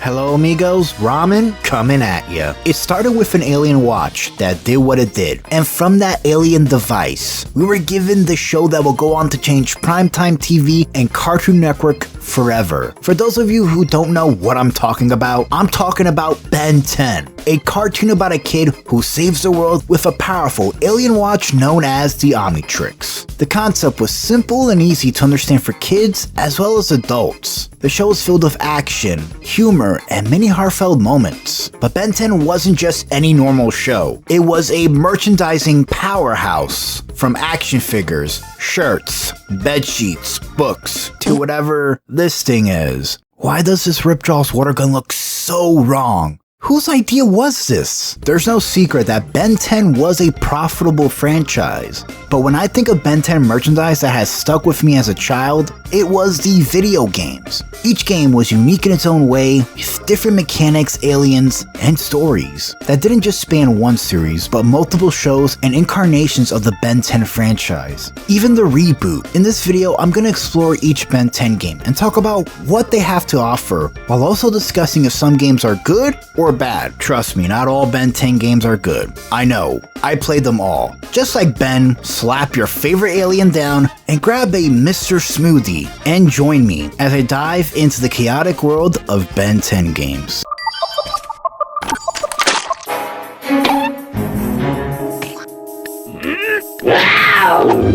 Hello amigos, Ramen coming at ya. It started with an alien watch that did what it did, and from that alien device, we were given the show that will go on to change primetime TV and Cartoon Network forever. For those of you who don't know what I'm talking about Ben 10, a cartoon about a kid who saves the world with a powerful alien watch known as the Omnitrix. The concept was simple and easy to understand for kids as well as adults. The show is filled with action, humor, and many heartfelt moments. But Ben 10 wasn't just any normal show. It was a merchandising powerhouse. From action figures, shirts, bedsheets, books, to whatever this thing is. Why does this Ripjaw's water gun look so wrong? Whose idea was this? There's no secret that Ben 10 was a profitable franchise, but when I think of Ben 10 merchandise that has stuck with me as a child, it was the video games. Each game was unique in its own way, with different mechanics, aliens, and stories that didn't just span one series, but multiple shows and incarnations of the Ben 10 franchise. Even the reboot. In this video, I'm gonna explore each Ben 10 game and talk about what they have to offer, while also discussing if some games are good or bad. Trust me, not all Ben 10 games are good. I know, I played them all. Just like Ben, slap your favorite alien down and grab a Mr. Smoothie and join me as I dive into the chaotic world of Ben 10 games. Wow!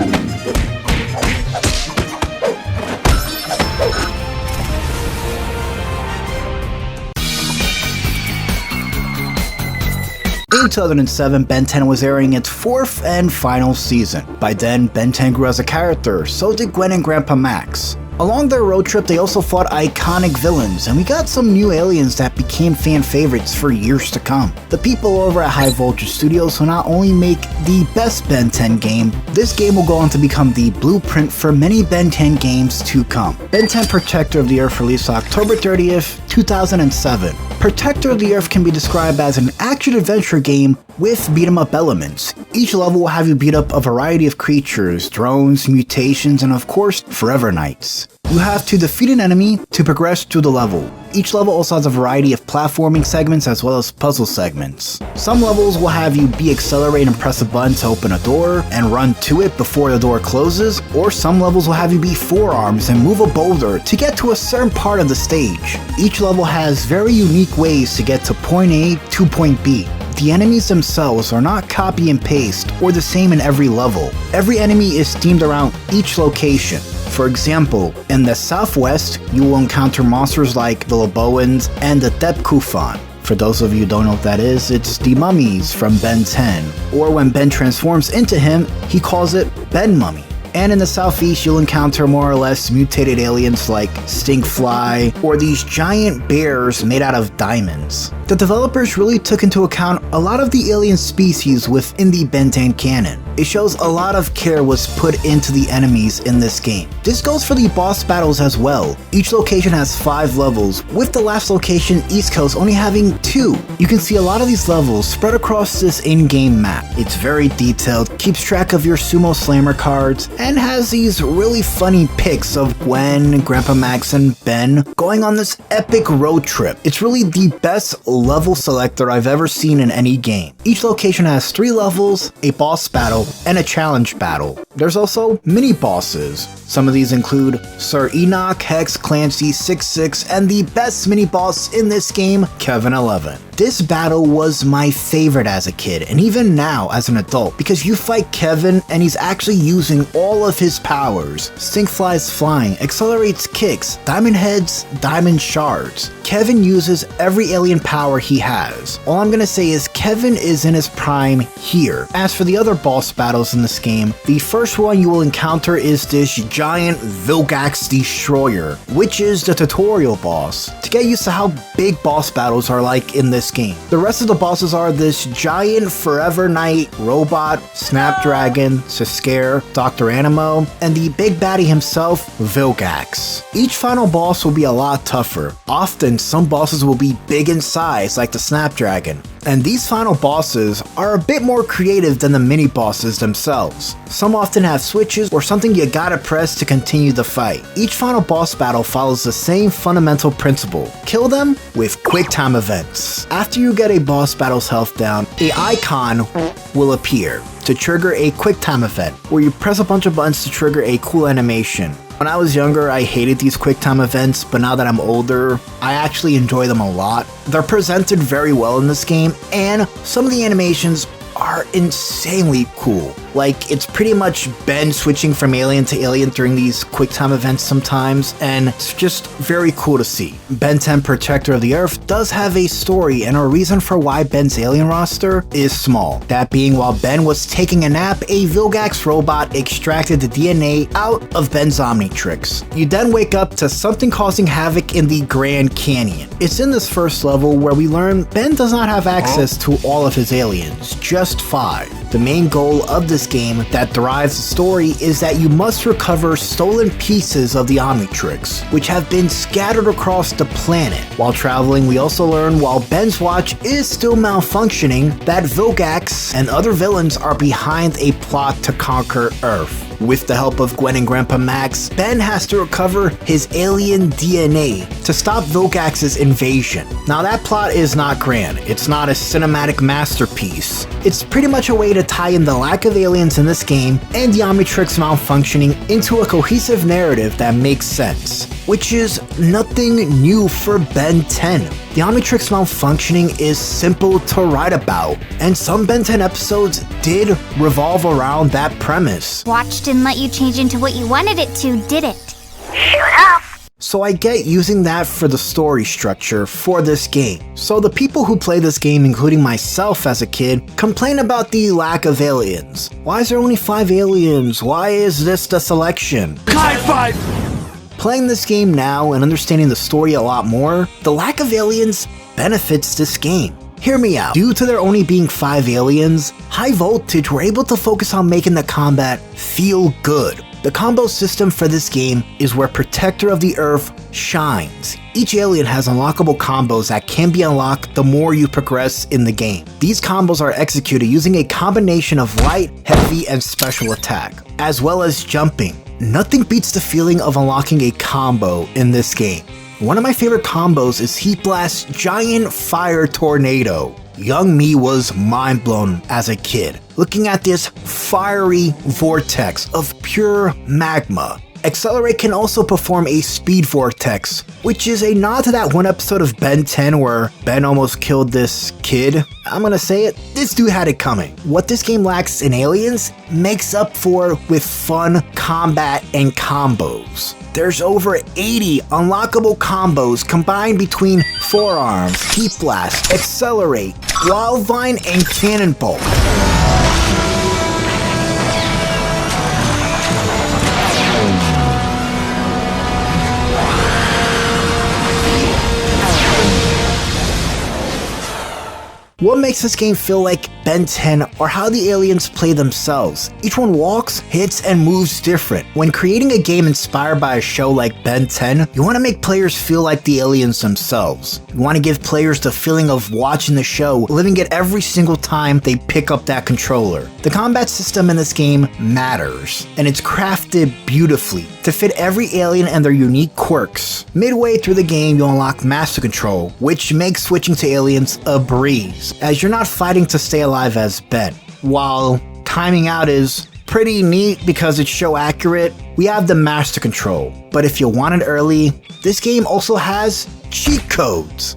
In 2007, Ben 10 was airing its fourth and final season. By then, Ben 10 grew as a character, so did Gwen and Grandpa Max. Along their road trip, they also fought iconic villains, and we got some new aliens that became fan favorites for years to come. The people over at High Voltage Studios will not only make the best Ben 10 game, this game will go on to become the blueprint for many Ben 10 games to come. Ben 10 Protector of the Earth released October 30th, 2007. Protector of the Earth can be described as an action-adventure game with beat-em-up elements. Each level will have you beat up a variety of creatures, drones, mutations, and of course, Forever Knights. You have to defeat an enemy to progress through the level. Each level also has a variety of platforming segments as well as puzzle segments. Some levels will have you accelerate and press a button to open a door and run to it before the door closes, or some levels will have you be forearms and move a boulder to get to a certain part of the stage. Each level has very unique ways to get to point A to point B. The enemies themselves are not copy and paste or the same in every level. Every enemy is themed around each location. For example, in the southwest, you will encounter monsters like the Laboans and the Depkufan. For those of you who don't know what that is, it's the mummies from Ben 10. Or when Ben transforms into him, he calls it Ben Mummy. And in the southeast, you'll encounter more or less mutated aliens like Stinkfly or these giant bears made out of diamonds. The developers really took into account a lot of the alien species within the Ben 10 canon. It shows a lot of care was put into the enemies in this game. This goes for the boss battles as well. Each location has 5 levels, with the last location, East Coast, only having 2. You can see a lot of these levels spread across this in-game map. It's very detailed, keeps track of your sumo slammer cards, and has these really funny pics of Gwen, Grandpa Max, and Ben going on this epic road trip. It's really the best level selector I've ever seen in any game. Each location has 3 levels, a boss battle, and a challenge battle. There's also mini bosses. Some of these include Sir Enoch, Hex, Clancy, 6-6, and the best mini boss in this game, Kevin 11. This battle was my favorite as a kid, and even now as an adult, because you fight Kevin and he's actually using all of his powers. Stinkfly's flying, accelerates kicks, diamond heads, diamond shards. Kevin uses every alien power he has. All I'm gonna say is Kevin is in his prime here. As for the other boss battles in this game, the first one you will encounter is this giant vilgax destroyer, which is the tutorial boss, to get used to how big boss battles are like in this game. The rest of the bosses are this giant Forever Knight, Robot, Snapdragon, Siscare, Dr. Animo, and the big baddie himself, Vilgax. Each final boss will be a lot tougher. Often, some bosses will be big in size like the Snapdragon, And these final bosses are a bit more creative than the mini bosses themselves. Some often have switches or something you gotta press to continue the fight. Each final boss battle follows the same fundamental principle: kill them with quick time events. After you get a boss battle's health down, an icon will appear to trigger a quick time event, where you press a bunch of buttons to trigger a cool animation. When I was younger, I hated these quick time events, but now that I'm older, I actually enjoy them a lot. They're presented very well in this game, and some of the animations are insanely cool. Like, it's pretty much Ben switching from alien to alien during these quick time events sometimes, and it's just very cool to see. Ben 10 Protector of the Earth does have a story and a reason for why Ben's alien roster is small. That being, while Ben was taking a nap, a vilgax robot extracted the DNA out of Ben's Omnitrix. You then wake up to something causing havoc in the Grand Canyon. It's in this first level where we learn Ben does not have access to all of his aliens, just 5. The main goal of this game that drives the story is that you must recover stolen pieces of the Omnitrix, which have been scattered across the planet. While traveling, we also learn while Ben's watch is still malfunctioning, that vilgax and other villains are behind a plot to conquer Earth. With the help of Gwen and Grandpa Max, Ben has to recover his alien DNA to stop Vilgax's invasion. Now that plot is not grand, it's not a cinematic masterpiece. It's pretty much a way to tie in the lack of aliens in this game and the Omnitrix malfunctioning into a cohesive narrative that makes sense, which is nothing new for Ben 10. The Omnitrix malfunctioning is simple to write about, and some Ben 10 episodes did revolve around that premise. Watch didn't let you change into what you wanted it to, did it? Shut up! So I get using that for the story structure for this game. So the people who play this game, including myself as a kid, complain about the lack of aliens. Why is there only 5 aliens? Why is this the selection? High five! Playing this game now and understanding the story a lot more, the lack of aliens benefits this game. Hear me out. Due to there only being 5 aliens, High Voltage were able to focus on making the combat feel good. The combo system for this game is where Protector of the Earth shines. Each alien has unlockable combos that can be unlocked the more you progress in the game. These combos are executed using a combination of light, heavy, and special attack, as well as jumping. Nothing beats the feeling of unlocking a combo in this game. One of my favorite combos is Heat Blast's Giant Fire Tornado. Young me was mind blown as a kid, looking at this fiery vortex of pure magma. Accelerate can also perform a speed vortex, which is a nod to that one episode of Ben 10 where Ben almost killed this kid. I'm gonna say it, this dude had it coming. What this game lacks in aliens makes up for with fun combat and combos. There's over 80 unlockable combos combined between Forearms, Heat Blast, Accelerate, Wild Vine, and Cannonball. What makes this game feel like Ben 10 are how the aliens play themselves. Each one walks, hits, and moves different. When creating a game inspired by a show like Ben 10, you want to make players feel like the aliens themselves. You want to give players the feeling of watching the show, living it every single time they pick up that controller. The combat system in this game matters, and it's crafted beautifully to fit every alien and their unique quirks. Midway through the game, you'll unlock Master Control, which makes switching to aliens a breeze, as you're not fighting to stay alive as Ben. While timing out is pretty neat because it's show accurate, we have the Master Control. But if you want it early, this game also has cheat codes.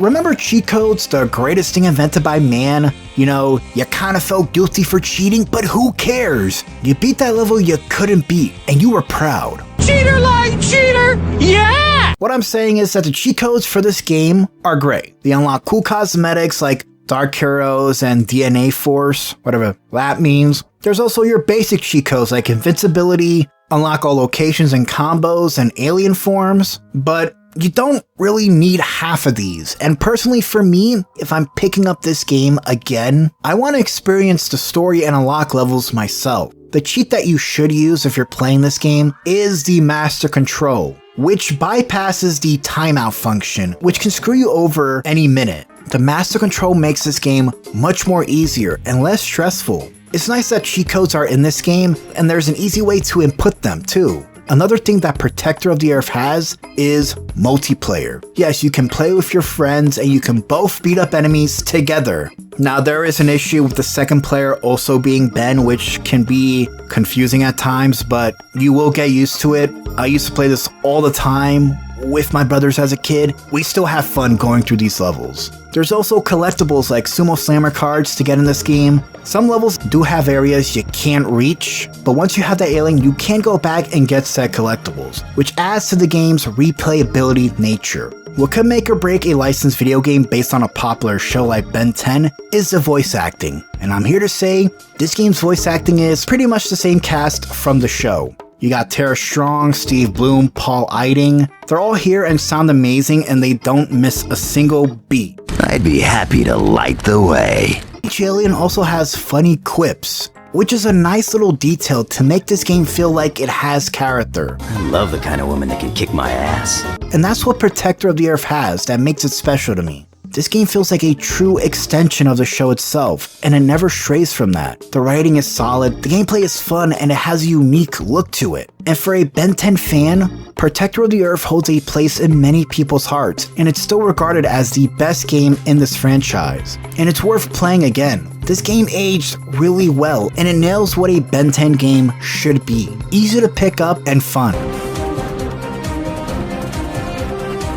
Remember cheat codes, the greatest thing invented by man? You know, you kinda felt guilty for cheating, but who cares? You beat that level you couldn't beat, and you were proud. Cheater like cheater! Yeah! What I'm saying is that the cheat codes for this game are great. They unlock cool cosmetics like Dark Heroes and DNA Force, whatever that means. There's also your basic cheat codes like invincibility, unlock all locations and combos, and alien forms, but you don't really need half of these. And personally for me, if I'm picking up this game again, I want to experience the story and unlock levels myself. The cheat that you should use if you're playing this game is the Master Control, which bypasses the timeout function, which can screw you over any minute. The master control makes this game much more easier and less stressful. It's nice that cheat codes are in this game, and there's an easy way to input them too. Another thing that Protector of the Earth has is multiplayer. Yes, you can play with your friends and you can both beat up enemies together. Now there is an issue with the second player also being Ben, which can be confusing at times, but you will get used to it. I used to play this all the time with my brothers as a kid. We still have fun going through these levels. There's also collectibles like Sumo Slammer cards to get in this game. Some levels do have areas you can't reach, but once you have that alien, you can go back and get said collectibles, which adds to the game's replayability nature. What could make or break a licensed video game based on a popular show like Ben 10 is the voice acting, and I'm here to say this game's voice acting is pretty much the same cast from the show. You got Tara Strong, Steve Bloom, Paul Eiding. They're all here and sound amazing, and they don't miss a single beat. I'd be happy to light the way. Each alien also has funny quips, which is a nice little detail to make this game feel like it has character. I love the kind of woman that can kick my ass. And that's what Protector of the Earth has that makes it special to me. This game feels like a true extension of the show itself, and it never strays from that. The writing is solid, the gameplay is fun, and it has a unique look to it. And for a Ben 10 fan, Protector of the Earth holds a place in many people's hearts, and it's still regarded as the best game in this franchise. And it's worth playing again. This game aged really well, and it nails what a Ben 10 game should be. Easy to pick up and fun.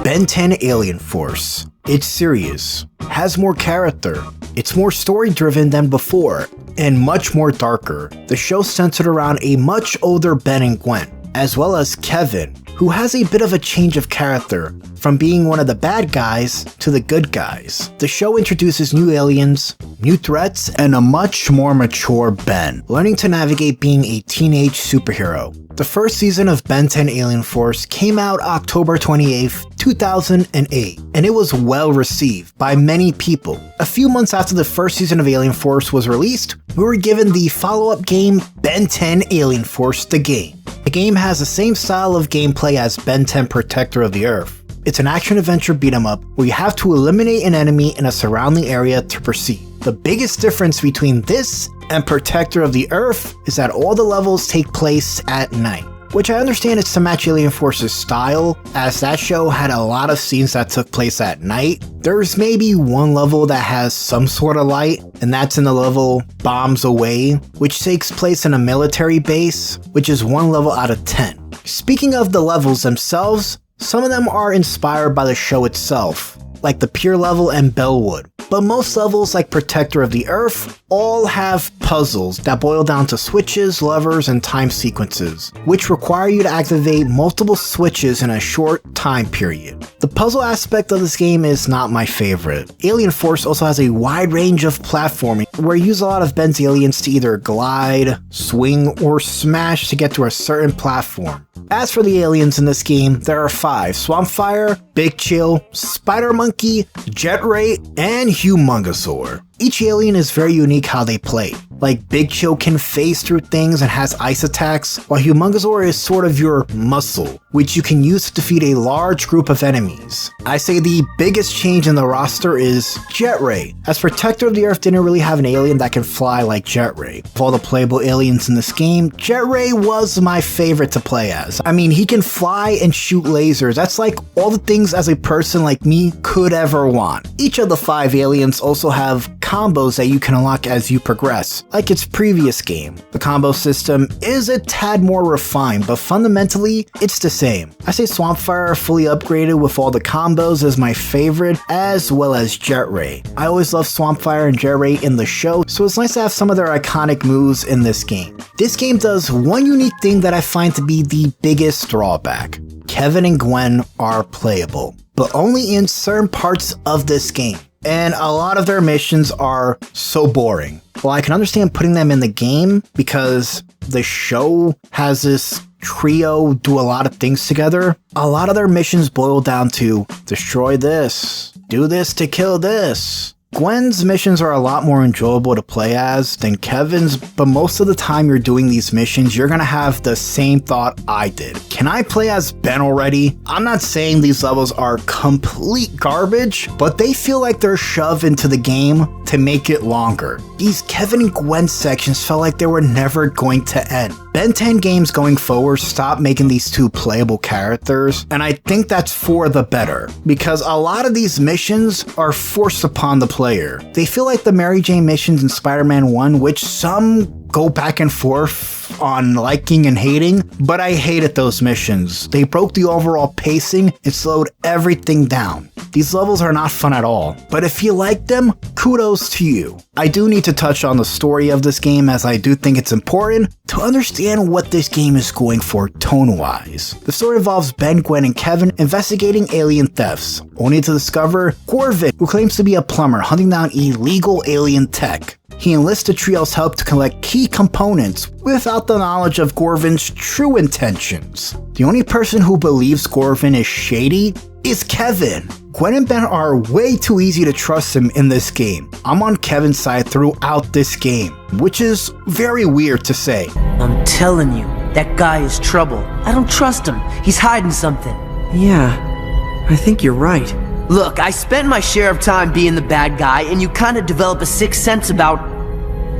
Ben 10 Alien Force. It's serious, has more character, it's more story driven than before, and much more darker. The show's centered around a much older Ben and Gwen, as well as Kevin, who has a bit of a change of character, from being one of the bad guys to the good guys. The show introduces new aliens, new threats, and a much more mature Ben, learning to navigate being a teenage superhero. The first season of Ben 10 Alien Force came out October 28th, 2008, and it was well received by many people. A few months after the first season of Alien Force was released, we were given the follow-up game Ben 10 Alien Force the Game. The game has the same style of gameplay as Ben 10 Protector of the Earth. It's an action-adventure beat-em-up where you have to eliminate an enemy in a surrounding area to proceed. The biggest difference between this and Protector of the Earth is that all the levels take place at night, which I understand is to match Alien Force's style, as that show had a lot of scenes that took place at night. There's maybe one level that has some sort of light, and that's in the level Bombs Away, which takes place in a military base, which is 1 level out of 10. Speaking of the levels themselves, some of them are inspired by the show itself, like the Pier level and Bellwood. But most levels, like Protector of the Earth, all have puzzles that boil down to switches, levers, and time sequences, which require you to activate multiple switches in a short time period. The puzzle aspect of this game is not my favorite. Alien Force also has a wide range of platforming, where you use a lot of Ben's aliens to either glide, swing, or smash to get to a certain platform. As for the aliens in this game, there are 5: Swampfire, Big Chill, Spider Monkey, Jet Ray, and Humongosaur. Each alien is very unique how they play. Like Big Chill can phase through things and has ice attacks, while Humongosaur is sort of your muscle, which you can use to defeat a large group of enemies. I say the biggest change in the roster is Jet Ray, as Protector of the Earth didn't really have an alien that can fly like Jet Ray. Of all the playable aliens in this game, Jet Ray was my favorite to play as. I mean, he can fly and shoot lasers. That's like all the things as a person like me could ever want. Each of the 5 aliens also have combos that you can unlock as you progress, like its previous game. The combo system is a tad more refined, but fundamentally, it's the same. I say Swampfire fully upgraded with all the combos is my favorite, as well as Jet Ray. I always love Swampfire and Jet Ray in the show, so it's nice to have some of their iconic moves in this game. This game does one unique thing that I find to be the biggest drawback. Kevin and Gwen are playable, but only in certain parts of this game. And a lot of their missions are so boring. Well, I can understand putting them in the game because the show has this trio do a lot of things together. A lot of their missions boil down to destroy this, do this to kill this, Gwen's missions are a lot more enjoyable to play as than Kevin's, but most of the time you're doing these missions, you're gonna have the same thought I did. Can I play as Ben already? I'm not saying these levels are complete garbage, but they feel like they're shoved into the game to make it longer. These Kevin and Gwen sections felt like they were never going to end. Ben 10 games going forward stopped making these two playable characters, and I think that's for the better, because a lot of these missions are forced upon the player. They feel like the Mary Jane missions in Spider-Man 1, which some go back and forth on liking and hating, but I hated those missions. They broke the overall pacing and slowed everything down. These levels are not fun at all, but if you like them, kudos to you. I do need to touch on the story of this game, as I do think it's important to understand what this game is going for tone-wise. The story involves Ben, Gwen, and Kevin investigating alien thefts, only to discover Gorvin, who claims to be a plumber, hunting down illegal alien tech. He enlists the trio's help to collect key components without the knowledge of Gorvin's true intentions. The only person who believes Gorvin is shady is Kevin. Gwen and Ben are way too easy to trust him in this game. I'm on Kevin's side throughout this game, which is very weird to say. I'm telling you, that guy is trouble. I don't trust him. He's hiding something. Yeah, I think you're right. Look, I spent my share of time being the bad guy, and you kind of develop a sixth sense about...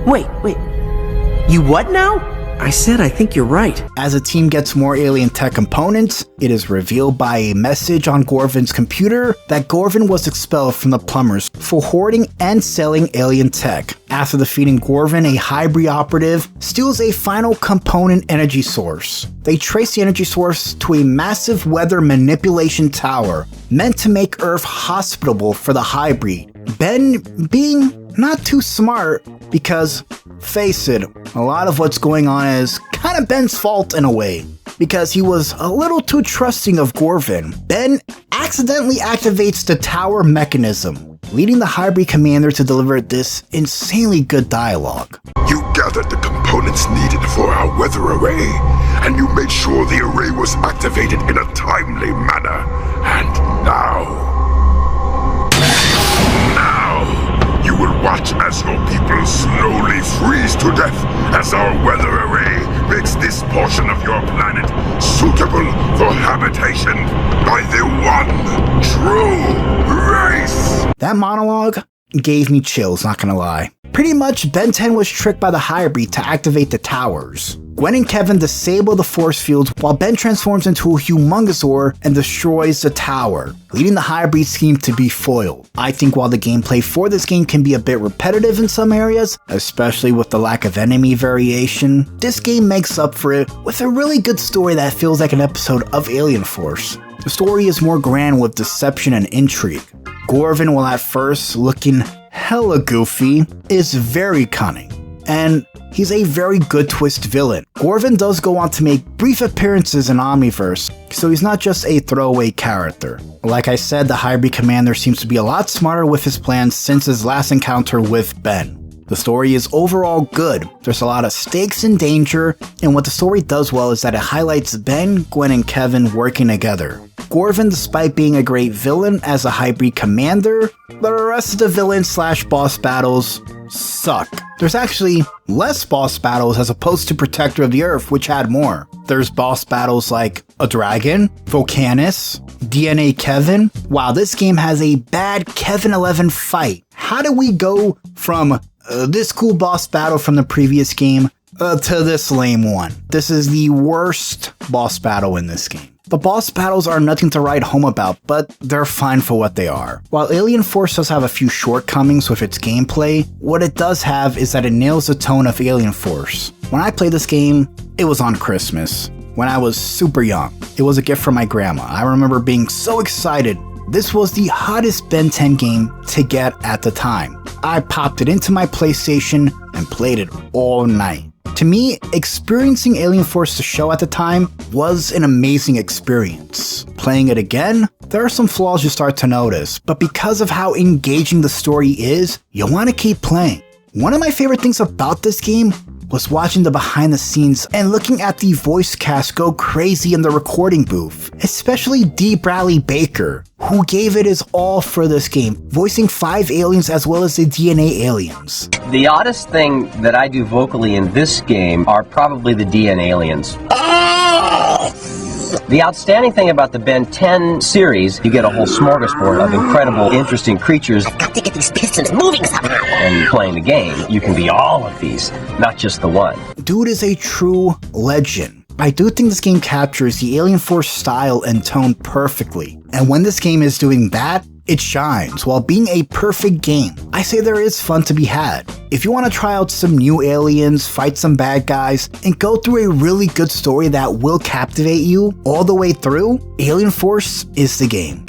Wait. You what now? I said I think you're right. As the team gets more alien tech components, it is revealed by a message on Gorvin's computer that Gorvin was expelled from the plumbers for hoarding and selling alien tech. After defeating Gorvin, a hybrid operative steals a final component energy source. They trace the energy source to a massive weather manipulation tower meant to make Earth hospitable for the hybrid. Ben being not too smart, because face it, a lot of what's going on is kind of Ben's fault in a way, because he was a little too trusting of Gorvin. Ben accidentally activates the tower mechanism, leading the hybrid commander to deliver this insanely good dialogue. You gathered the components needed for our weather array, and you made sure the array was activated in a timely manner. And now you will watch as your people slowly freeze to death as our weather array makes this portion of your planet suitable for habitation by the one true race. That monologue gave me chills, not gonna lie. Pretty much, Ben 10 was tricked by the hybrid to activate the towers. Gwen and Kevin disable the force fields while Ben transforms into a humongosaur and destroys the tower, leading the hybrid scheme to be foiled. I think while the gameplay for this game can be a bit repetitive in some areas, especially with the lack of enemy variation, this game makes up for it with a really good story that feels like an episode of Alien Force. The story is more grand with deception and intrigue. Gorvin, while at first looking hella goofy, is very cunning, and he's a very good twist villain. Gorvin does go on to make brief appearances in Omniverse, so he's not just a throwaway character. Like I said, the hybrid commander seems to be a lot smarter with his plans since his last encounter with Ben. The story is overall good. There's a lot of stakes and danger, and what the story does well is that it highlights Ben, Gwen, and Kevin working together. Gorvin, despite being a great villain as a hybrid commander, the rest of the villain/boss battles suck. There's actually less boss battles as opposed to Protector of the Earth, which had more. There's boss battles like a dragon, Volcanus, DNA Kevin. Wow, this game has a bad Kevin 11 fight. How do we go from this cool boss battle from the previous game to this lame one? This is the worst boss battle in this game. The boss battles are nothing to write home about, but they're fine for what they are. While Alien Force does have a few shortcomings with its gameplay, what it does have is that it nails the tone of Alien Force. When I played this game, it was on Christmas, when I was super young. It was a gift from my grandma. I remember being so excited. This was the hottest Ben 10 game to get at the time. I popped it into my PlayStation and played it all night. To me, experiencing Alien Force the show at the time was an amazing experience. Playing it again, there are some flaws you start to notice, but because of how engaging the story is, you'll want to keep playing. One of my favorite things about this game was watching the behind the scenes and looking at the voice cast go crazy in the recording booth, especially D. Bradley Baker, who gave it his all for this game, voicing 5 aliens as well as the DNA aliens. The oddest thing that I do vocally in this game are probably the DNA aliens. The outstanding thing about the Ben 10 series, you get a whole smorgasbord of incredible, interesting creatures. I've got to get these pistons moving somehow. And playing the game, you can be all of these, not just the one. Dude is a true legend. I do think this game captures the Alien Force style and tone perfectly. And when this game is doing that, it shines while being a perfect game. I say there is fun to be had. If you want to try out some new aliens, fight some bad guys, and go through a really good story that will captivate you all the way through, Alien Force is the game.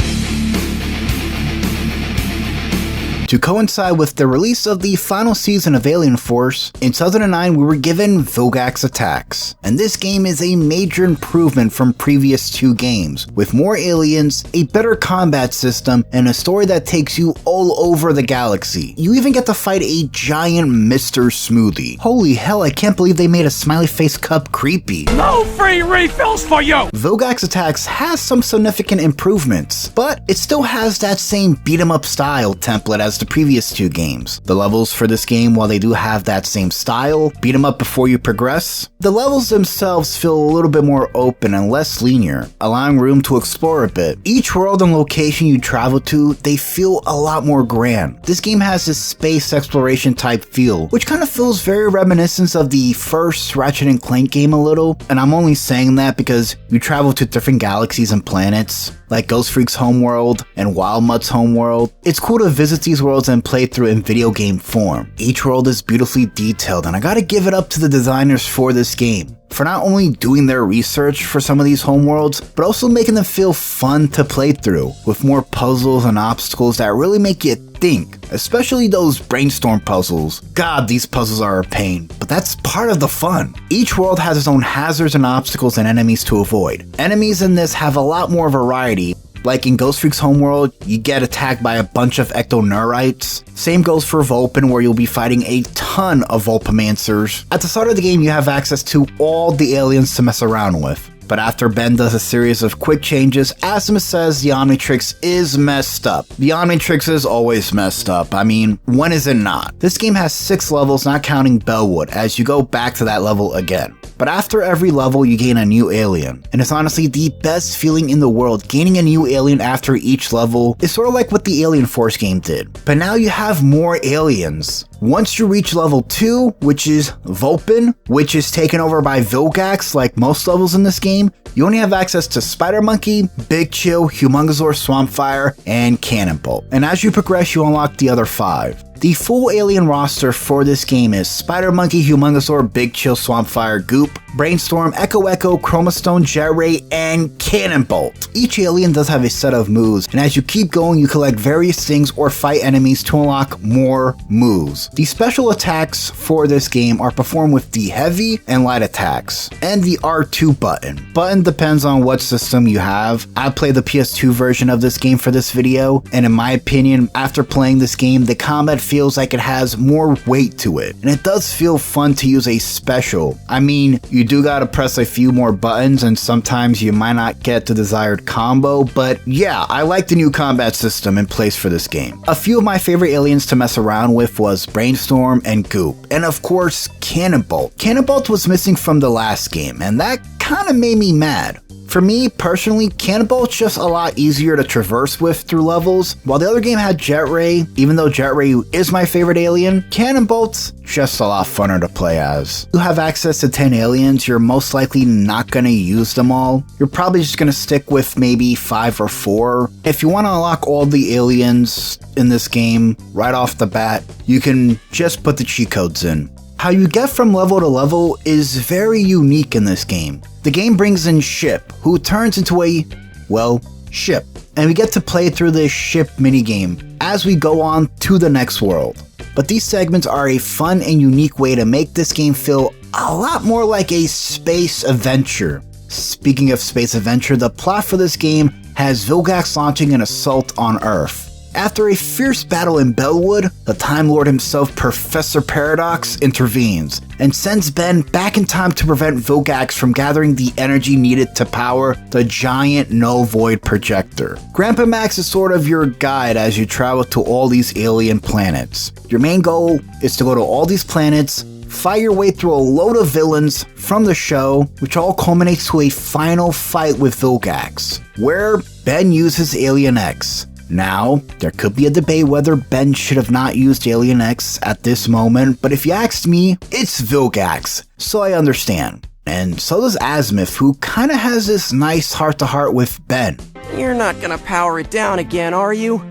To coincide with the release of the final season of Alien Force, in 2009 we were given vilgax attacks, and this game is a major improvement from previous 2 games, with more aliens, a better combat system, and a story that takes you all over the galaxy. You even get to fight a giant Mr. Smoothie. Holy hell, I can't believe they made a smiley face cup creepy. No free refills for you! Vilgax Attacks has some significant improvements, but it still has that same beat 'em up style template as the previous 2 games. The levels for this game, while they do have that same style, beat 'em up before you progress, the levels themselves feel a little bit more open and less linear, allowing room to explore a bit. Each world and location you travel to, they feel a lot more grand. This game has this space exploration type feel, which kind of feels very reminiscent of the first Ratchet & Clank game a little, and I'm only saying that because you travel to different galaxies and planets, like Ghost Freak's homeworld and Wild Mutt's homeworld. It's cool to visit these worlds and play through in video game form. Each world is beautifully detailed, and I gotta give it up to the designers for this game, for not only doing their research for some of these homeworlds, but also making them feel fun to play through, with more puzzles and obstacles that really make you think, especially those brainstorm puzzles. God, these puzzles are a pain, but that's part of the fun. Each world has its own hazards and obstacles and enemies to avoid. Enemies in this have a lot more variety. Like in Ghost Freak's homeworld, you get attacked by a bunch of ectoneurites. Same goes for Vulpin, where you'll be fighting a ton of Vulpamancers. At the start of the game, you have access to all the aliens to mess around with. But after Ben does a series of quick changes, Asimus says the Omnitrix is messed up. The Omnitrix is always messed up. I mean, when is it not? This game has 6 levels, not counting Bellwood, as you go back to that level again. But after every level, you gain a new alien. And it's honestly the best feeling in the world. Gaining a new alien after each level is sort of like what the Alien Force game did. But now you have more aliens. Once you reach level 2, which is Vulpin, which is taken over by Vilgax like most levels in this game, you only have access to Spider Monkey, Big Chill, Humongosaur, Swampfire, and Cannonbolt. And as you progress, you unlock the other 5. The full alien roster for this game is Spider Monkey, Humongosaur, Big Chill, Swampfire, Goop, Brainstorm, Echo, Chromastone, Jet Ray, and Cannonbolt. Each alien does have a set of moves, and as you keep going, you collect various things or fight enemies to unlock more moves. The special attacks for this game are performed with the heavy and light attacks, and the R2 button. Button depends on what system you have. I played the PS2 version of this game for this video, and in my opinion, after playing this game, the combat feels like it has more weight to it, and it does feel fun to use a special. I mean, you do gotta press a few more buttons, and sometimes you might not get the desired combo, but yeah, I like the new combat system in place for this game. A few of my favorite aliens to mess around with was Brainstorm and Goop, and of course, Cannonbolt. Cannonbolt was missing from the last game, and that kinda made me mad. For me, personally, Cannonbolt's just a lot easier to traverse with through levels. While the other game had Jet Ray, even though Jet Ray is my favorite alien, Cannonbolt's just a lot funner to play as. You have access to 10 aliens, you're most likely not gonna use them all. You're probably just gonna stick with maybe 5 or 4. If you wanna unlock all the aliens in this game right off the bat, you can just put the cheat codes in. How you get from level to level is very unique in this game. The game brings in Ship, who turns into a, well, ship. And we get to play through this ship minigame as we go on to the next world. But these segments are a fun and unique way to make this game feel a lot more like a space adventure. Speaking of space adventure, the plot for this game has Vilgax launching an assault on Earth. After a fierce battle in Bellwood, the Time Lord himself, Professor Paradox, intervenes and sends Ben back in time to prevent Vilgax from gathering the energy needed to power the giant null void projector. Grandpa Max is sort of your guide as you travel to all these alien planets. Your main goal is to go to all these planets, fight your way through a load of villains from the show, which all culminates to a final fight with Vilgax, where Ben uses Alien X. Now, there could be a debate whether Ben should have not used Alien X at this moment, but if you asked me, it's Vilgax, so I understand. And so does Azimuth, who kinda has this nice heart-to-heart with Ben. You're not gonna power it down again, are you?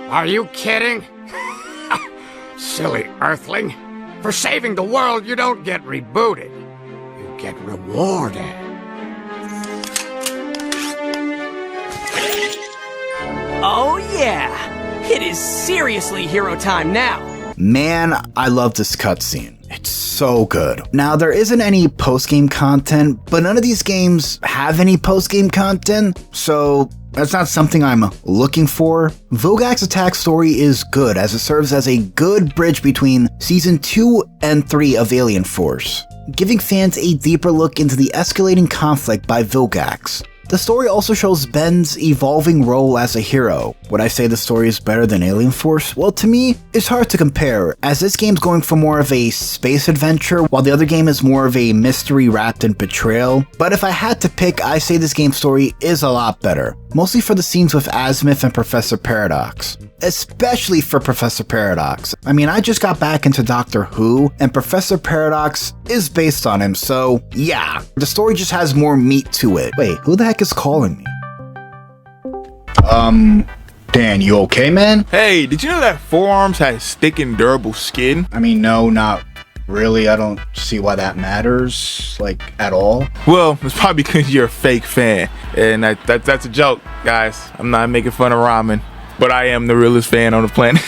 Are you kidding? Silly Earthling. For saving the world, you don't get rebooted. You get rewarded. Oh yeah! It is seriously hero time now! Man, I love this cutscene. It's so good. Now, there isn't any post-game content, but none of these games have any post-game content, so that's not something I'm looking for. Vilgax's attack story is good, as it serves as a good bridge between Season 2 and 3 of Alien Force, giving fans a deeper look into the escalating conflict by Vilgax. The story also shows Ben's evolving role as a hero. Would I say the story is better than Alien Force? Well, to me, it's hard to compare, as this game's going for more of a space adventure, while the other game is more of a mystery wrapped in betrayal. But if I had to pick, I say this game's story is a lot better, mostly for the scenes with Azimuth and Professor Paradox. Especially for Professor Paradox. I mean, I just got back into Doctor Who, and Professor Paradox is based on him, so yeah, the story just has more meat to it. Wait, who the heck is calling me? Dan, you okay, man? Hey, did you know that forearms has thick and durable skin? I mean, no, not really. I don't see why that matters, like, at all. Well, it's probably because you're a fake fan, and that's a joke, guys. I'm not making fun of ramen, but I am the realest fan on the planet.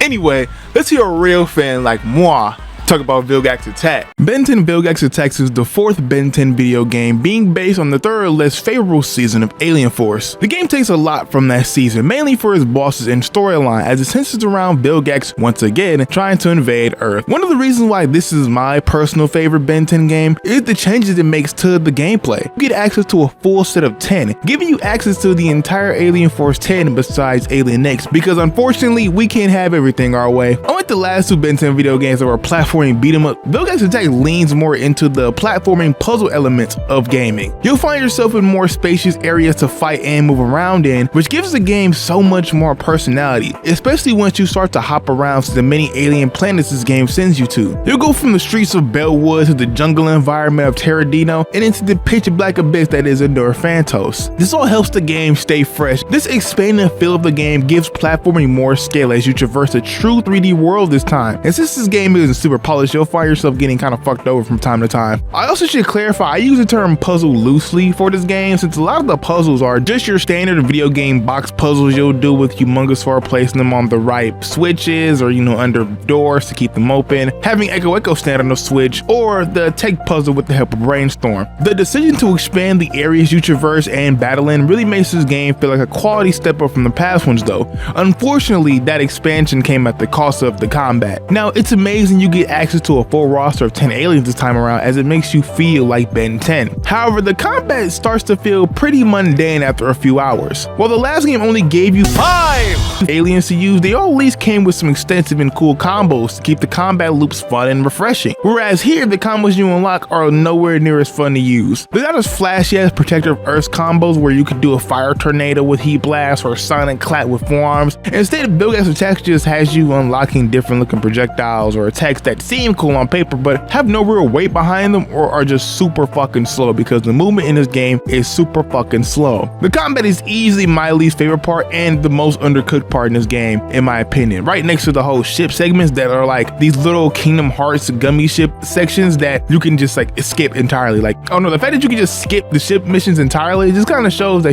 Anyway, let's hear a real fan like moi talk about Vilgax Attack. Ben 10 Vilgax Attacks is the fourth Ben 10 video game, being based on the third less favorable season of Alien Force. The game takes a lot from that season, mainly for its bosses and storyline, as it centers around Vilgax once again trying to invade Earth. One of the reasons why this is my personal favorite Ben 10 game is the changes it makes to the gameplay. You get access to a full set of 10, giving you access to the entire Alien Force 10 besides Alien X, because unfortunately we can't have everything our way. Unlike the last two Ben 10 video games that were platforming beat 'em up, Vilgax Attack leans more into the platforming puzzle elements of gaming. You'll find yourself in more spacious areas to fight and move around in, which gives the game so much more personality, especially once you start to hop around to the many alien planets this game sends you to. You'll go from the streets of Bellwood to the jungle environment of Terradino and into the pitch black abyss that is Endor Phantos. This all helps the game stay fresh. This expanded feel of the game gives platforming more scale as you traverse a true 3D world this time, and since this game isn't super polished, you'll find yourself getting kind of fucked over from time to time. I also should clarify, I use the term puzzle loosely for this game, since a lot of the puzzles are just your standard video game box puzzles you'll do with humongous for placing them on the right switches, or under doors to keep them open, having Echo stand on the switch, or the tech puzzle with the help of Brainstorm. The decision to expand the areas you traverse and battle in really makes this game feel like a quality step up from the past ones though. Unfortunately, that expansion came at the cost of the combat. Now, it's amazing you get access to a full roster of 10 aliens this time around, as it makes you feel like Ben 10. However, the combat starts to feel pretty mundane after a few hours. While the last game only gave you 5 aliens to use, they all at least came with some extensive and cool combos to keep the combat loops fun and refreshing. Whereas here, the combos you unlock are nowhere near as fun to use. They're not as flashy as Protector of Earth's combos, where you could do a fire tornado with heat blast or sonic clap with forearms. Instead, Vilgax Attack just has you unlocking different looking projectiles or attacks that seem cool on paper but have no real weight behind them, or are just super fucking slow, because the movement in this game is super fucking slow. The combat is easily my least favorite part and the most undercooked part in this game, in my opinion, right next to the whole ship segments that are like these little Kingdom Hearts gummy ship sections that you can just skip entirely. Oh no, the fact that you can just skip the ship missions entirely just kind of shows that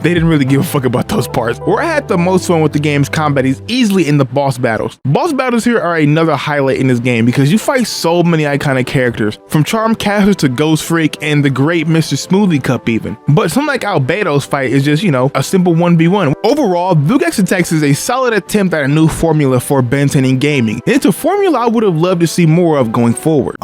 they didn't really give a fuck about those parts. Where I had the most fun with the game's combat is easily in the boss battles. Boss battles here are another highlight in this game, because you fight so many iconic characters, from Charm Caster to Ghost Freak and the great Mr. Smoothie Cup even. But something like Albedo's fight is just, a simple 1v1. Overall, Vilgax Attacks is is a solid attempt at a new formula for Ben 10 in gaming. It's a formula I would have loved to see more of going forward.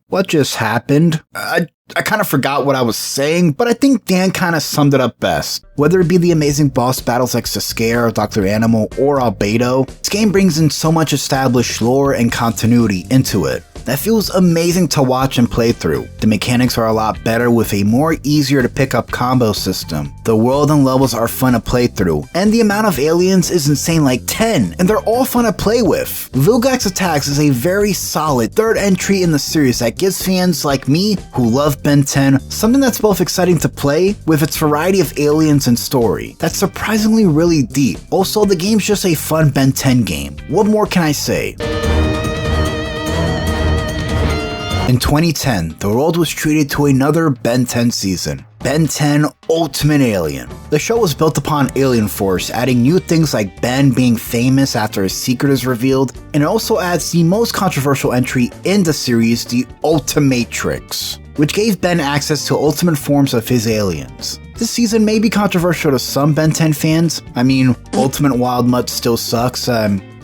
What just happened? I kind of forgot what I was saying, but I think Dan kind of summed it up best. Whether it be the amazing boss battles like Sascare, Dr. Animal, or Albedo, this game brings in so much established lore and continuity into it that feels amazing to watch and play through. The mechanics are a lot better with a more easier to pick up combo system. The world and levels are fun to play through, and the amount of aliens is insane, like 10, and they're all fun to play with. Vilgax Attacks is a very solid third entry in the series that gives fans like me, who love Ben 10, something that's both exciting to play with its variety of aliens and story that's surprisingly really deep. Also, the game's just a fun Ben 10 game. What more can I say? In 2010, the world was treated to another Ben 10 season, Ben 10 Ultimate Alien. The show was built upon Alien Force, adding new things like Ben being famous after his secret is revealed, and it also adds the most controversial entry in the series, the Ultimatrix, which gave Ben access to ultimate forms of his aliens. This season may be controversial to some Ben 10 fans. I mean, Ultimate Wild Mutt still sucks,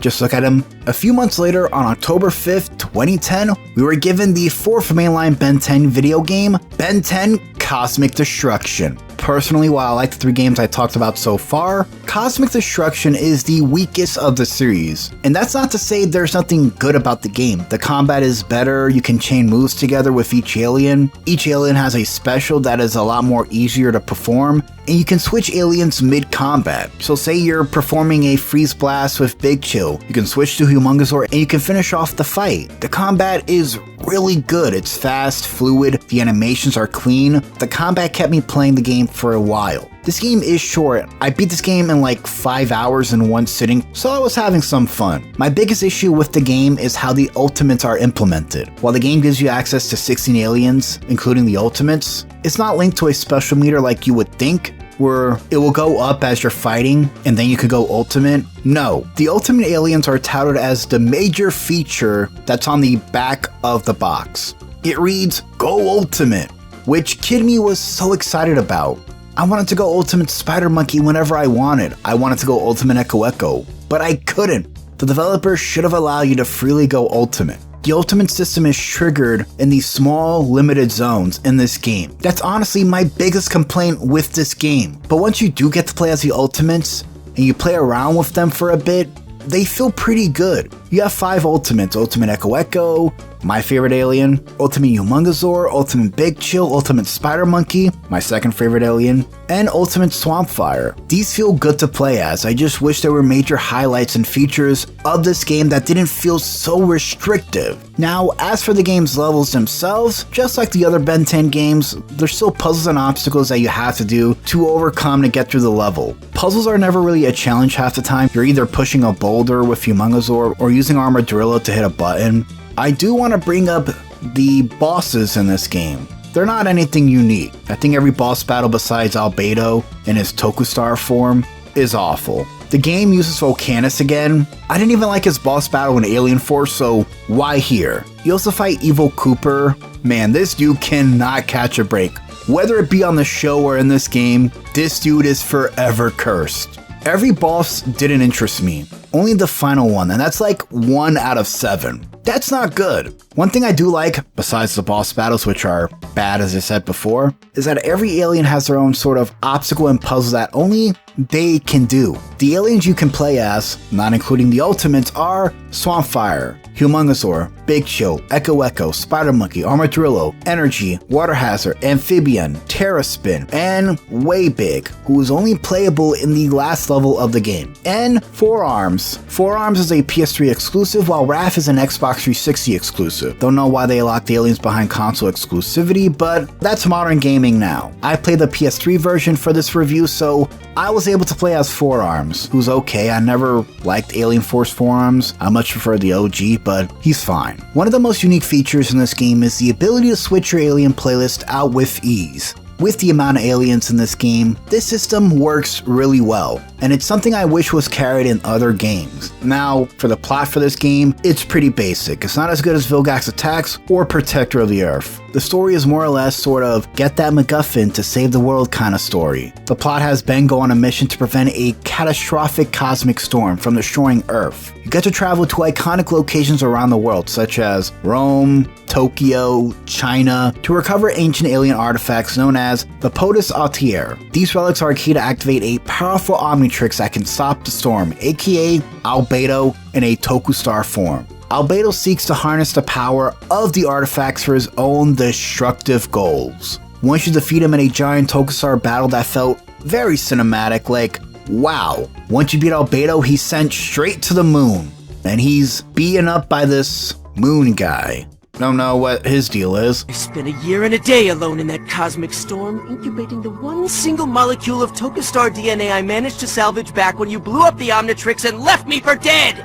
just look at him. A few months later, on October 5th, 2010, we were given the fourth mainline Ben 10 video game, Ben 10 Cosmic Destruction. Personally, while I like the 3 games I talked about so far, Cosmic Destruction is the weakest of the series. And that's not to say there's nothing good about the game. The combat is better, you can chain moves together with each alien. Each alien has a special that is a lot more easier to perform, and you can switch aliens mid-combat. So say you're performing a freeze blast with Big Chill, you can switch to Humongosaur and you can finish off the fight. The combat is really good, it's fast, fluid, the animations are clean. The combat kept me playing the game for a while. This game is short. I beat this game in like 5 hours in one sitting, so I was having some fun. My biggest issue with the game is how the ultimates are implemented. While the game gives you access to 16 aliens, including the ultimates, it's not linked to a special meter like you would think, where it will go up as you're fighting and then you could go ultimate. No, the ultimate aliens are touted as the major feature that's on the back of the box. It reads, "Go Ultimate," which Kid Me was so excited about. I wanted to go Ultimate Spider Monkey whenever I wanted. I wanted to go Ultimate Echo, but I couldn't. The developers should have allowed you to freely go Ultimate. The ultimate system is triggered in these small, limited zones in this game. That's honestly my biggest complaint with this game. But once you do get to play as the ultimates, and you play around with them for a bit, they feel pretty good. You have 5 ultimates: Ultimate Echo, my favorite alien, Ultimate Humongosaur, Ultimate Big Chill, Ultimate Spider Monkey, my second favorite alien, and Ultimate Swampfire. These feel good to play as. I just wish there were major highlights and features of this game that didn't feel so restrictive. Now, as for the game's levels themselves, just like the other Ben 10 games, there's still puzzles and obstacles that you have to do to overcome to get through the level. Puzzles are never really a challenge half the time. You're either pushing a boulder with Humongosaur or using Armadillo to hit a button. I do want to bring up the bosses in this game. They're not anything unique. I think every boss battle besides Albedo in his Tokustar form is awful. The game uses Volcanus again. I didn't even like his boss battle in Alien Force, so why here? You also fight Evil Cooper. Man, this dude cannot catch a break. Whether it be on the show or in this game, this dude is forever cursed. Every boss didn't interest me. Only the final one, and that's like 1 out of 7. That's not good. One thing I do like, besides the boss battles, which are bad as I said before, is that every alien has their own sort of obstacle and puzzle that only they can do. The aliens you can play as, not including the ultimates, are Swampfire, Humongosaur, Big Chill, Echo, Spider Monkey, Armadillo, Energy, Water Hazard, Amphibian, Terraspin, and Way Big, who is only playable in the last level of the game. And Four Arms. Four Arms is a PS3 exclusive, while Wrath is an Xbox 360 exclusive. Don't know why they locked the aliens behind console exclusivity, but that's modern gaming now. I played the PS3 version for this review, so I was able to play as Four Arms, who's okay. I never liked Alien Force Four Arms. I much prefer the OG, but he's fine. One of the most unique features in this game is the ability to switch your alien playlist out with ease. With the amount of aliens in this game, this system works really well, and it's something I wish was carried in other games. Now, for the plot for this game, it's pretty basic. It's not as good as Vilgax Attacks or Protector of the Earth. The The story is more or less sort of get that MacGuffin to save the world kind of story. The plot has Ben go on a mission to prevent a catastrophic cosmic storm from destroying Earth. You get to travel to iconic locations around the world such as Rome, Tokyo, China, to recover ancient alien artifacts known as the POTUS Altair. These relics are key to activate a powerful Omnitrix that can stop the storm, aka Albedo in a Tokustar form. Albedo seeks to harness the power of the artifacts for his own destructive goals. Once you defeat him in a giant Tokustar battle that felt very cinematic, like, wow. Once you beat Albedo, he's sent straight to the moon, and he's beaten up by this moon guy. Don't know what his deal is. I spent a year and a day alone in that cosmic storm, incubating the one single molecule of Tokustar DNA I managed to salvage back when you blew up the Omnitrix and left me for dead!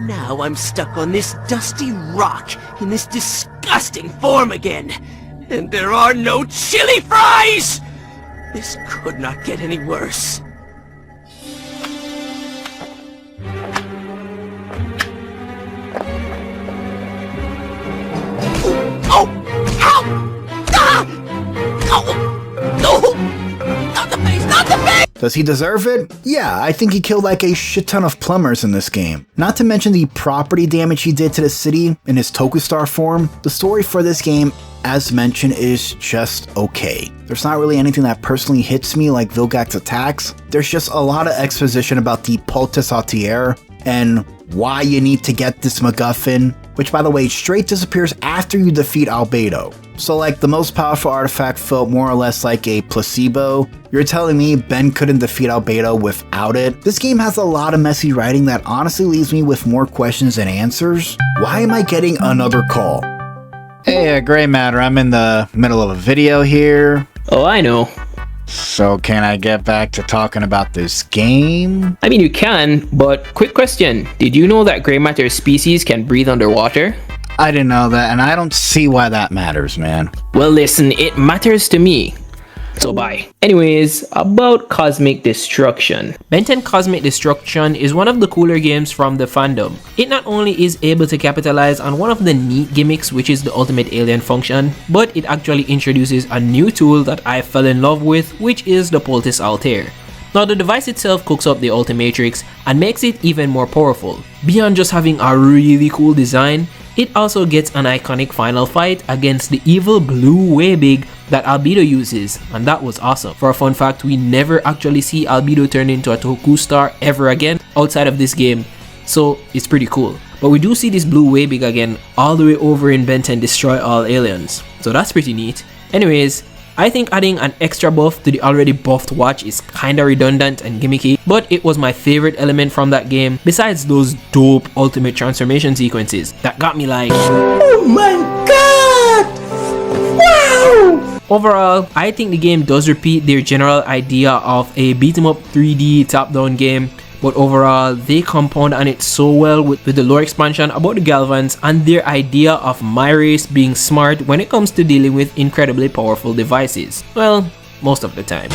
Now I'm stuck on this dusty rock in this disgusting form again. And there are no chili fries! This could not get any worse. Oh! Ow! Ah! Oh! No! Not the face! Not the face! Does he deserve it? Yeah, I think he killed like a shit ton of plumbers in this game. Not to mention the property damage he did to the city in his Tokustar form. The story for this game, as mentioned, is just okay. There's not really anything that personally hits me like Vilgax attacks. There's just a lot of exposition about the POTUS Altair and why you need to get this MacGuffin, which by the way straight disappears after you defeat Albedo. So like the most powerful artifact felt more or less like a placebo. You're telling me Ben couldn't defeat Albedo without it? This game has a lot of messy writing that honestly leaves me with more questions than answers. Why am I getting another call? Hey, Gray Matter, I'm in the middle of a video here. Oh, I know. So can I get back to talking about this game? I mean, you can, but quick question. Did you know that gray matter species can breathe underwater? I didn't know that, and I don't see why that matters, man. Well, listen, it matters to me. So bye. Anyways, about Cosmic Destruction. Ben 10 Cosmic Destruction is one of the cooler games from the fandom. It not only is able to capitalize on one of the neat gimmicks, which is the ultimate alien function, but it actually introduces a new tool that I fell in love with, which is the POTUS Altair. Now the device itself cooks up the Ultimatrix and makes it even more powerful. Beyond just having a really cool design, it also gets an iconic final fight against the evil blue Weibig that Albedo uses, and that was awesome. For a fun fact, we never actually see Albedo turn into a Tokustar ever again outside of this game, so it's pretty cool. But we do see this blue Weibig again all the way over in Ben 10 Destroy All Aliens, so that's pretty neat. Anyways, I think adding an extra buff to the already buffed watch is kinda redundant and gimmicky, but it was my favorite element from that game besides those dope ultimate transformation sequences that got me like, oh my god! Wow! Overall, I think the game does repeat their general idea of a beat 'em up 3D top-down game, but overall they compound on it so well with the lore expansion about the Galvans and their idea of my race being smart when it comes to dealing with incredibly powerful devices. Well, most of the time.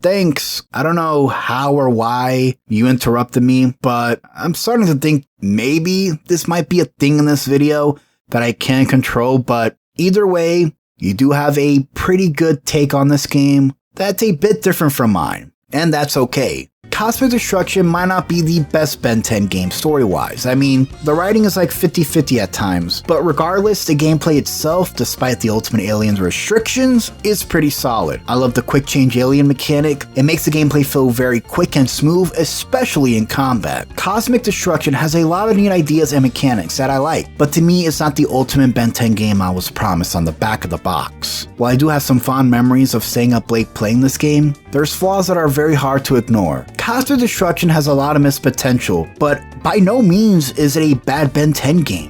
Thanks. I don't know how or why you interrupted me, but I'm starting to think maybe this might be a thing in this video that I can't control, but either way, you do have a pretty good take on this game that's a bit different from mine, and that's okay. Cosmic Destruction might not be the best Ben 10 game story-wise. I mean, the writing is like 50-50 at times, but regardless, the gameplay itself, despite the Ultimate Alien's restrictions, is pretty solid. I love the quick change alien mechanic. It makes the gameplay feel very quick and smooth, especially in combat. Cosmic Destruction has a lot of neat ideas and mechanics that I like, but to me, it's not the ultimate Ben 10 game I was promised on the back of the box. While I do have some fond memories of staying up late playing this game, there's flaws that are very hard to ignore. Cosmic Destruction has a lot of missed potential, but by no means is it a bad Ben 10 game.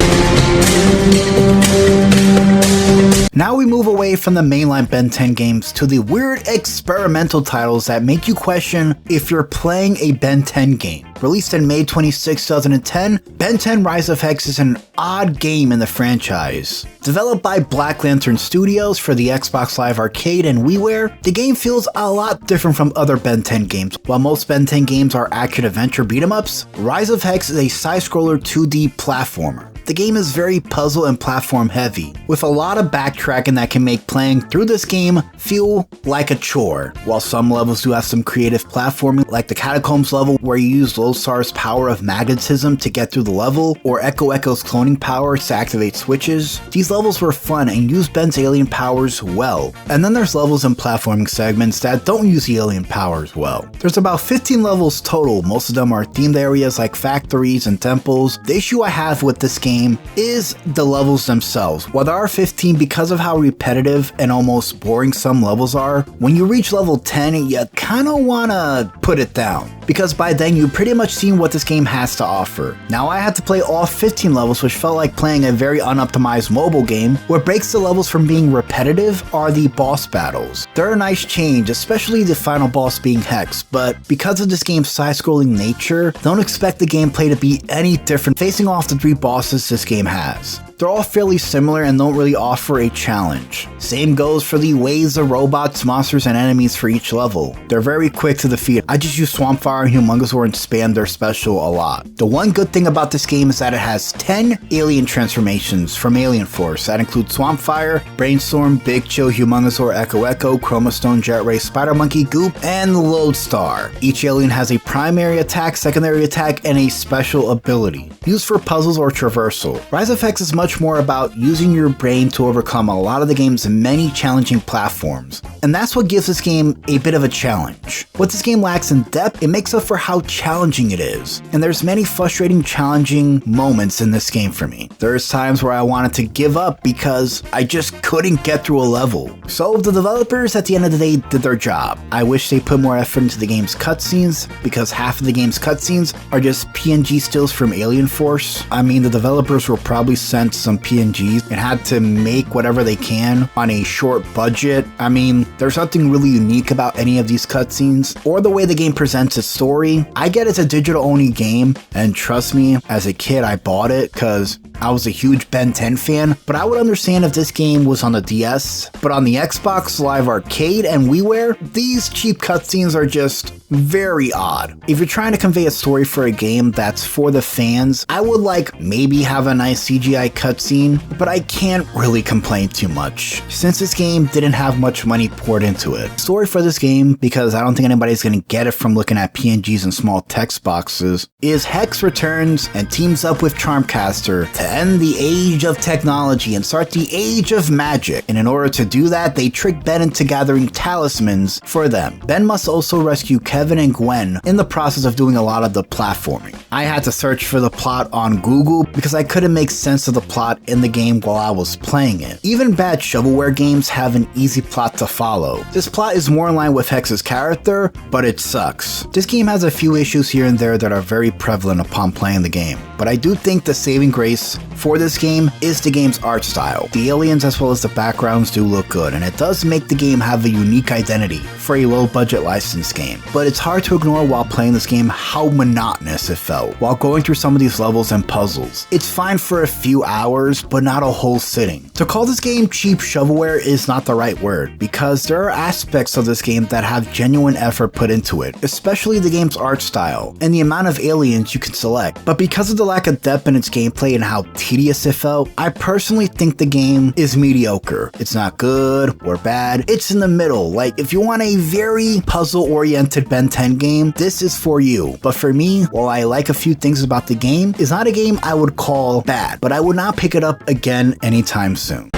Now we move away from the mainline Ben 10 games to the weird experimental titles that make you question if you're playing a Ben 10 game. Released in May 26, 2010, Ben 10 Rise of Hex is an odd game in the franchise. Developed by Black Lantern Studios for the Xbox Live Arcade and WiiWare, the game feels a lot different from other Ben 10 games. While most Ben 10 games are action-adventure beat-em-ups, Rise of Hex is a side-scroller 2D platformer. the game is very puzzle and platform heavy, with a lot of backtracking that can make playing through this game feel like a chore. While some levels do have some creative platforming, like the Catacombs level where you use Losar's power of magnetism to get through the level, or Echo's cloning power to activate switches, these levels were fun and used Ben's alien powers well. And then there's levels and platforming segments that don't use the alien powers well. There's about 15 levels total, most of them are themed areas like factories and temples. The issue I have with this game is the levels themselves. While there are 15, because of how repetitive and almost boring some levels are, when you reach level 10, you kinda wanna put it down, because by then you've pretty much seen what this game has to offer. Now I had to play all 15 levels, which felt like playing a very unoptimized mobile game. What breaks the levels from being repetitive are the boss battles. They're a nice change, especially the final boss being Hex, but because of this game's side-scrolling nature, don't expect the gameplay to be any different facing off the 3 bosses this game has. They're all fairly similar and don't really offer a challenge. Same goes for the waves of robots, monsters, and enemies for each level. They're very quick to defeat. I just use Swampfire and Humongousaur and spam their special a lot. The one good thing about this game is that it has 10 alien transformations from Alien Force. That includes Swampfire, Brainstorm, Big Chill, Humongousaur, Echo, Chromastone, Jetray, Spider Monkey, Goop, and Lodestar. Each alien has a primary attack, secondary attack, and a special ability, used for puzzles or traversal. Rise of Hex is much more about using your brain to overcome a lot of the game's many challenging platforms, and that's what gives this game a bit of a challenge. What this game lacks in depth, it makes up for how challenging it is, and there's many frustrating, challenging moments in this game for me. There's times where I wanted to give up because I just couldn't get through a level. So the developers at the end of the day did their job. I wish they put more effort into the game's cutscenes, because half of the game's cutscenes are just PNG stills from Alien Force. I mean, the developers were probably sent some PNGs and had to make whatever they can on a short budget. I mean, there's nothing really unique about any of these cutscenes or the way the game presents its story. I get it's a digital only game, and trust me, as a kid I bought it because I was a huge Ben 10 fan, but I would understand if this game was on the DS. But on the Xbox Live Arcade and WiiWare, these cheap cutscenes are just very odd. If you're trying to convey a story for a game that's for the fans, I would maybe have a nice CGI cutscene, but I can't really complain too much, since this game didn't have much money poured into it. Story for this game, because I don't think anybody's gonna get it from looking at PNGs and small text boxes, is Hex returns and teams up with Charmcaster to end the age of technology and start the age of magic. And in order to do that, they trick Ben into gathering talismans for them. Ben must also rescue Kevin and Gwen in the process of doing a lot of the platforming. I had to search for the plot on Google because I couldn't make sense of the plot in the game while I was playing it. Even bad shovelware games have an easy plot to follow. This plot is more in line with Hex's character, but it sucks. This game has a few issues here and there that are very prevalent upon playing the game, but I do think the saving grace for this game is the game's art style. The aliens as well as the backgrounds do look good, and it does make the game have a unique identity for a low-budget licensed game. But it's hard to ignore while playing this game how monotonous it felt while going through some of these levels and puzzles. It's fine for a few hours, but not a whole sitting. To call this game cheap shovelware is not the right word, because there are aspects of this game that have genuine effort put into it, especially the game's art style and the amount of aliens you can select. But because of the lack of depth in its gameplay and how tedious it felt, I personally think the game is mediocre. It's not good or bad, it's in the middle. Like, if you want a very puzzle-oriented Ben 10 game, this is for you. But for me, while I like a few things about the game, it's not a game I would call bad, but I would not pick it up again anytime soon.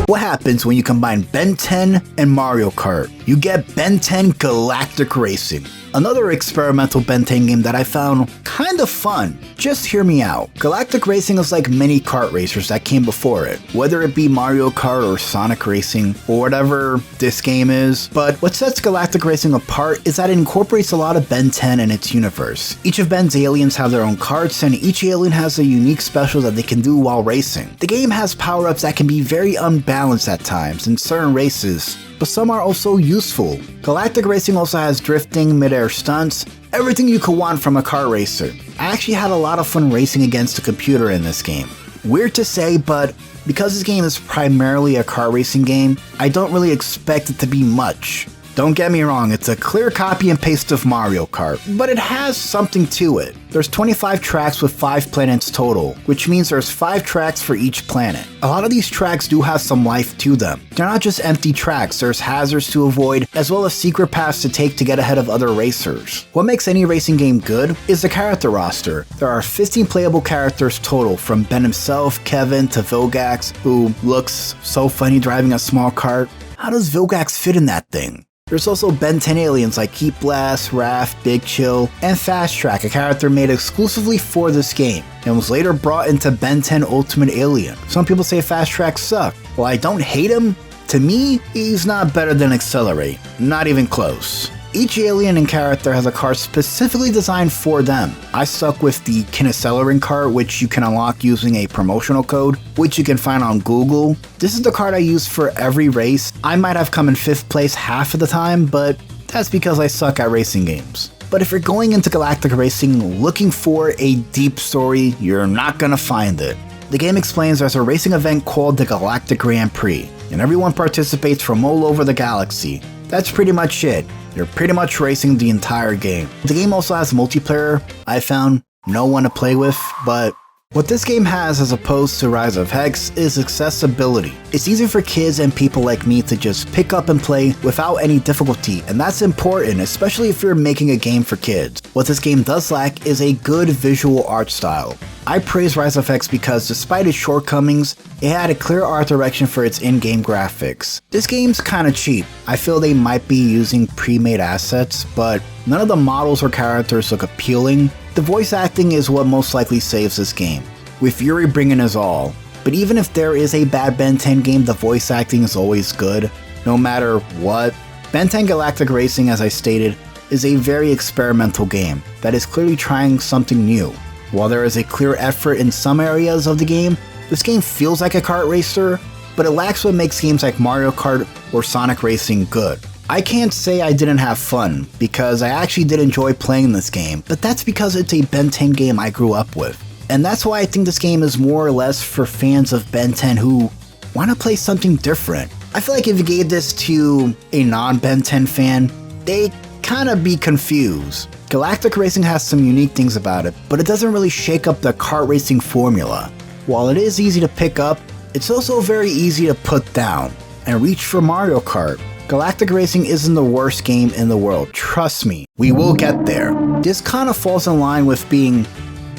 What happens when you combine Ben 10 and Mario Kart? You get Ben 10 Galactic Racing, another experimental Ben 10 game that I found kind of fun. Just hear me out. Galactic Racing is like many kart racers that came before it, whether it be Mario Kart or Sonic Racing or whatever this game is. But what sets Galactic Racing apart is that it incorporates a lot of Ben 10 in its universe. Each of Ben's aliens have their own karts, and each alien has a unique special that they can do while racing. The game has power-ups that can be very unbalanced at times in certain races, but some are also useful. Galactic Racing also has drifting, mid-air stunts, everything you could want from a car racer. I actually had a lot of fun racing against a computer in this game. Weird to say, but because this game is primarily a car racing game, I don't really expect it to be much. Don't get me wrong, it's a clear copy and paste of Mario Kart, but it has something to it. There's 25 tracks with 5 planets total, which means there's 5 tracks for each planet. A lot of these tracks do have some life to them. They're not just empty tracks, there's hazards to avoid, as well as secret paths to take to get ahead of other racers. What makes any racing game good is the character roster. There are 15 playable characters total, from Ben himself, Kevin, to Vilgax, who looks so funny driving a small cart. How does Vilgax fit in that thing? There's also Ben 10 aliens like Heat Blast, Raft, Big Chill, and Fast Track, a character made exclusively for this game, and was later brought into Ben 10 Ultimate Alien. Some people say Fast Track sucked. While I don't hate him, to me, he's not better than Accelerate. Not even close. Each alien and character has a card specifically designed for them. I stuck with the Kinacelerin card, which you can unlock using a promotional code, which you can find on Google. This is the card I use for every race. I might have come in 5th place half of the time, but that's because I suck at racing games. But if you're going into Galactic Racing looking for a deep story, you're not gonna find it. The game explains there's a racing event called the Galactic Grand Prix, and everyone participates from all over the galaxy. That's pretty much it. You're pretty much racing the entire game. The game also has multiplayer. I found no one to play with, but what this game has as opposed to Rise of Hex is accessibility. It's easy for kids and people like me to just pick up and play without any difficulty, and that's important, especially if you're making a game for kids. What this game does lack is a good visual art style. I praise Rise of Hex because despite its shortcomings, it had a clear art direction for its in-game graphics. This game's kinda cheap. I feel they might be using pre-made assets, but none of the models or characters look appealing. The voice acting is what most likely saves this game, with Yuri bringing his all. But even if there is a bad Ben 10 game, the voice acting is always good, no matter what. Ben 10 Galactic Racing, as I stated, is a very experimental game that is clearly trying something new. While there is a clear effort in some areas of the game, this game feels like a kart racer, but it lacks what makes games like Mario Kart or Sonic Racing good. I can't say I didn't have fun, because I actually did enjoy playing this game, but that's because it's a Ben 10 game I grew up with. And that's why I think this game is more or less for fans of Ben 10 who want to play something different. I feel like if you gave this to a non-Ben 10 fan, they'd kinda be confused. Galactic Racing has some unique things about it, but it doesn't really shake up the kart racing formula. While it is easy to pick up, it's also very easy to put down, and reach for Mario Kart. Galactic Racing isn't the worst game in the world, trust me, we will get there. This kinda falls in line with being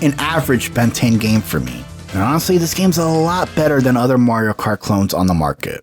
an average Ben 10 game for me. And honestly, this game's a lot better than other Mario Kart clones on the market.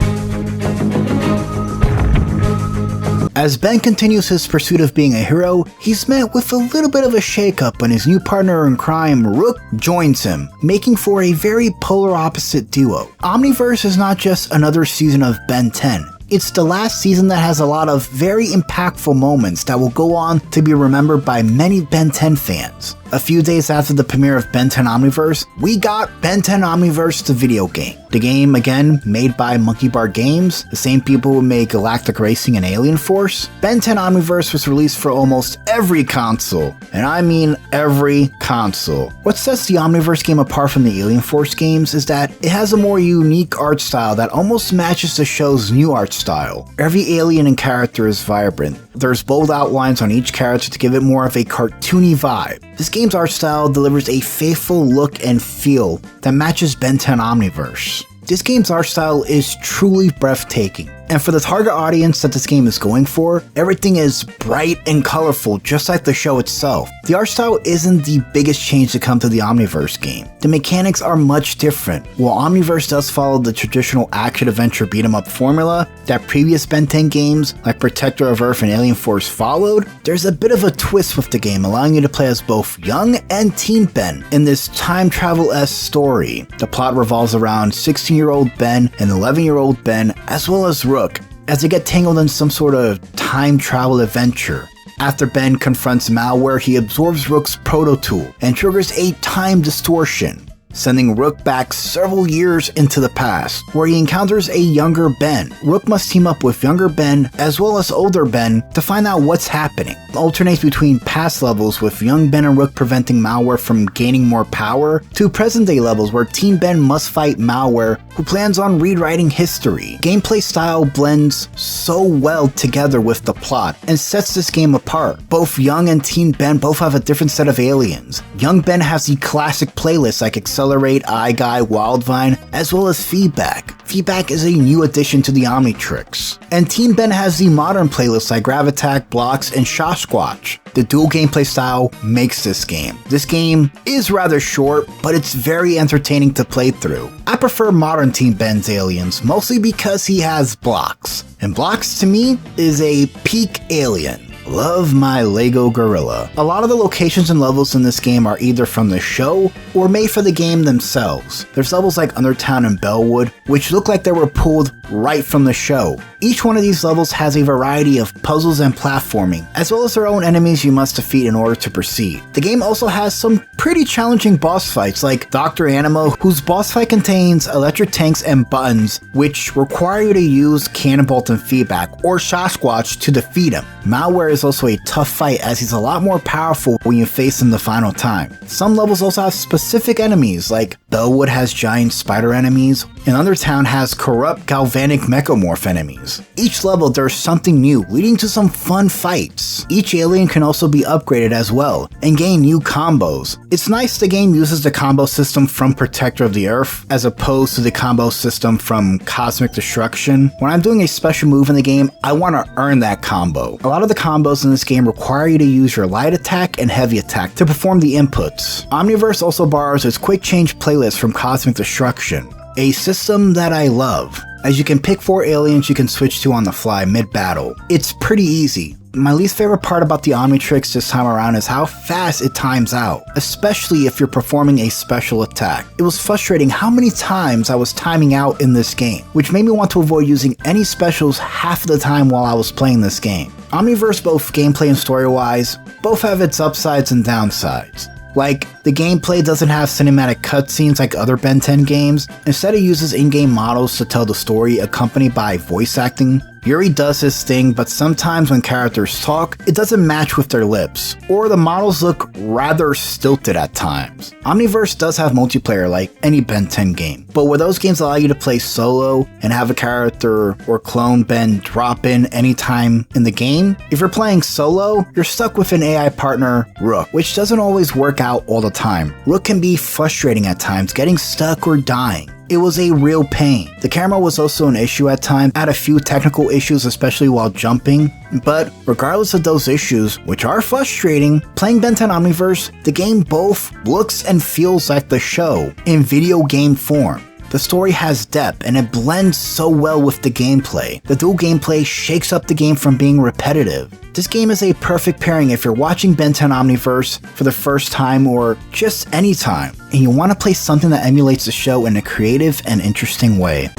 As Ben continues his pursuit of being a hero, he's met with a little bit of a shakeup when his new partner in crime, Rook, joins him, making for a very polar opposite duo. Omniverse is not just another season of Ben 10. It's the last season that has a lot of very impactful moments that will go on to be remembered by many Ben 10 fans. A few days after the premiere of Ben 10 Omniverse, we got Ben 10 Omniverse the video game. The game, again, made by Monkey Bar Games, the same people who made Galactic Racing and Alien Force. Ben 10 Omniverse was released for almost every console, and I mean every console. What sets the Omniverse game apart from the Alien Force games is that it has a more unique art style that almost matches the show's new art style. Every alien and character is vibrant. There's bold outlines on each character to give it more of a cartoony vibe. This game's art style delivers a faithful look and feel that matches Ben 10 Omniverse. This game's art style is truly breathtaking, and for the target audience that this game is going for, everything is bright and colorful just like the show itself. The art style isn't the biggest change to come to the Omniverse game. The mechanics are much different. While Omniverse does follow the traditional action-adventure beat-em-up formula that previous Ben 10 games like Protector of Earth and Alien Force followed, there's a bit of a twist with the game, allowing you to play as both young and teen Ben in this time travel-esque story. The plot revolves around 16-year-old Ben and 11-year-old Ben, as well as Rook, as they get tangled in some sort of time travel adventure. After Ben confronts malware, he absorbs Rook's proto-tool and triggers a time distortion. sending Rook back several years into the past, where he encounters a younger Ben. Rook must team up with younger Ben as well as older Ben to find out what's happening. It alternates between past levels with young Ben and Rook preventing malware from gaining more power, to present day levels where Teen Ben must fight malware who plans on rewriting history. Gameplay style blends so well together with the plot and sets this game apart. Both young and Teen Ben both have a different set of aliens. Young Ben has the classic playlists like Accelerate, iGuy, Wildvine, as well as Feedback. Feedback is a new addition to the Omnitrix. And Teen Ben has the modern playlists like Gravitack, Blocks, and Sasquatch. The dual gameplay style makes this game. This game is rather short, but it's very entertaining to play through. I prefer modern Teen Ben's aliens, mostly because he has Blocks. And Blocks to me is a peak alien. Love my Lego gorilla. A lot of the locations and levels in this game are either from the show or made for the game themselves. There's levels like Undertown and Bellwood, which look like they were pulled right from the show. Each one of these levels has a variety of puzzles and platforming, as well as their own enemies you must defeat in order to proceed. The game also has some pretty challenging boss fights, like Dr. Animo, whose boss fight contains electric tanks and buttons, which require you to use Cannonbolt and Feedback, or Sasquatch, to defeat him. Malware is also a tough fight, as he's a lot more powerful when you face him the final time. Some levels also have specific enemies, like Bellwood has giant spider enemies, and Undertown has corrupt galvanic mechamorph enemies. Each level there's something new, leading to some fun fights. Each alien can also be upgraded as well, and gain new combos. It's nice the game uses the combo system from Protector of the Earth, as opposed to the combo system from Cosmic Destruction. When I'm doing a special move in the game, I want to earn that combo. A lot of the combos in this game require you to use your light attack and heavy attack to perform the inputs. Omniverse also borrows its quick change playlist from Cosmic Destruction, a system that I love, as you can pick 4 aliens you can switch to on the fly mid-battle. It's pretty easy. My least favorite part about the Omnitrix this time around is how fast it times out, especially if you're performing a special attack. It was frustrating how many times I was timing out in this game, which made me want to avoid using any specials half of the time while I was playing this game. Omniverse, both gameplay and story-wise, both have its upsides and downsides. Like, the gameplay doesn't have cinematic cutscenes like other Ben 10 games. Instead, it uses in-game models to tell the story, accompanied by voice acting. Yuri does his thing, but sometimes when characters talk, it doesn't match with their lips, or the models look rather stilted at times. Omniverse does have multiplayer like any Ben 10 game, but where those games allow you to play solo and have a character or clone Ben drop in anytime in the game, if you're playing solo, you're stuck with an AI partner, Rook, which doesn't always work out all the time. Rook can be frustrating at times, getting stuck or dying. It was a real pain. The camera was also an issue at times. I had a few technical issues, especially while jumping, but regardless of those issues, which are frustrating, playing Ben 10 Omniverse, the game both looks and feels like the show in video game form. The story has depth and it blends so well with the gameplay. The dual gameplay shakes up the game from being repetitive. This game is a perfect pairing if you're watching Ben 10 Omniverse for the first time or just any time, and you want to play something that emulates the show in a creative and interesting way.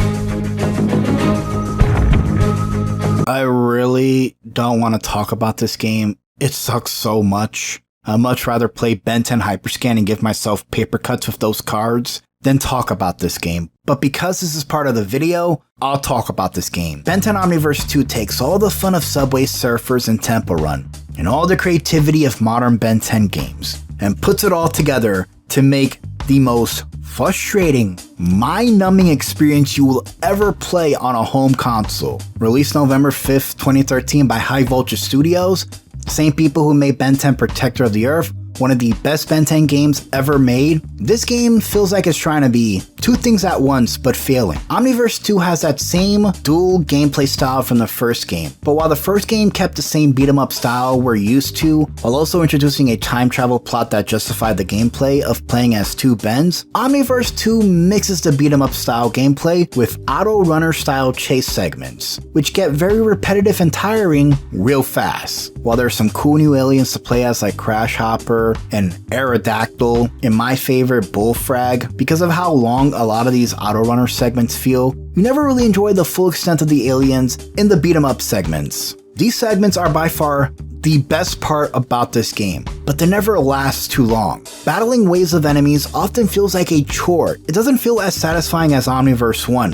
I really don't want to talk about this game. It sucks so much. I'd much rather play Ben 10 Hyperscan and give myself paper cuts with those cards than talk about this game. But because this is part of the video, I'll talk about this game. Ben 10 Omniverse 2 takes all the fun of Subway Surfers and Temple Run, and all the creativity of modern Ben 10 games, and puts it all together to make the most frustrating, mind-numbing experience you will ever play on a home console. Released November 5th, 2013 by High Voltage Studios, same people who made Ben 10 Protector of the Earth, one of the best Ben 10 games ever made. This game feels like it's trying to be two things at once, but failing. Omniverse 2 has that same dual gameplay style from the first game, but while the first game kept the same beat-em-up style we're used to, while also introducing a time travel plot that justified the gameplay of playing as two Bens, Omniverse 2 mixes the beat-em-up style gameplay with auto-runner style chase segments, which get very repetitive and tiring real fast. While there's some cool new aliens to play as like Crash Hopper and Aerodactyl, and my favorite Bullfrag, because of how long a lot of these auto-runner segments feel, you never really enjoy the full extent of the aliens in the beat-em-up segments. These segments are by far the best part about this game, but they never last too long. Battling waves of enemies often feels like a chore. It doesn't feel as satisfying as Omniverse 1,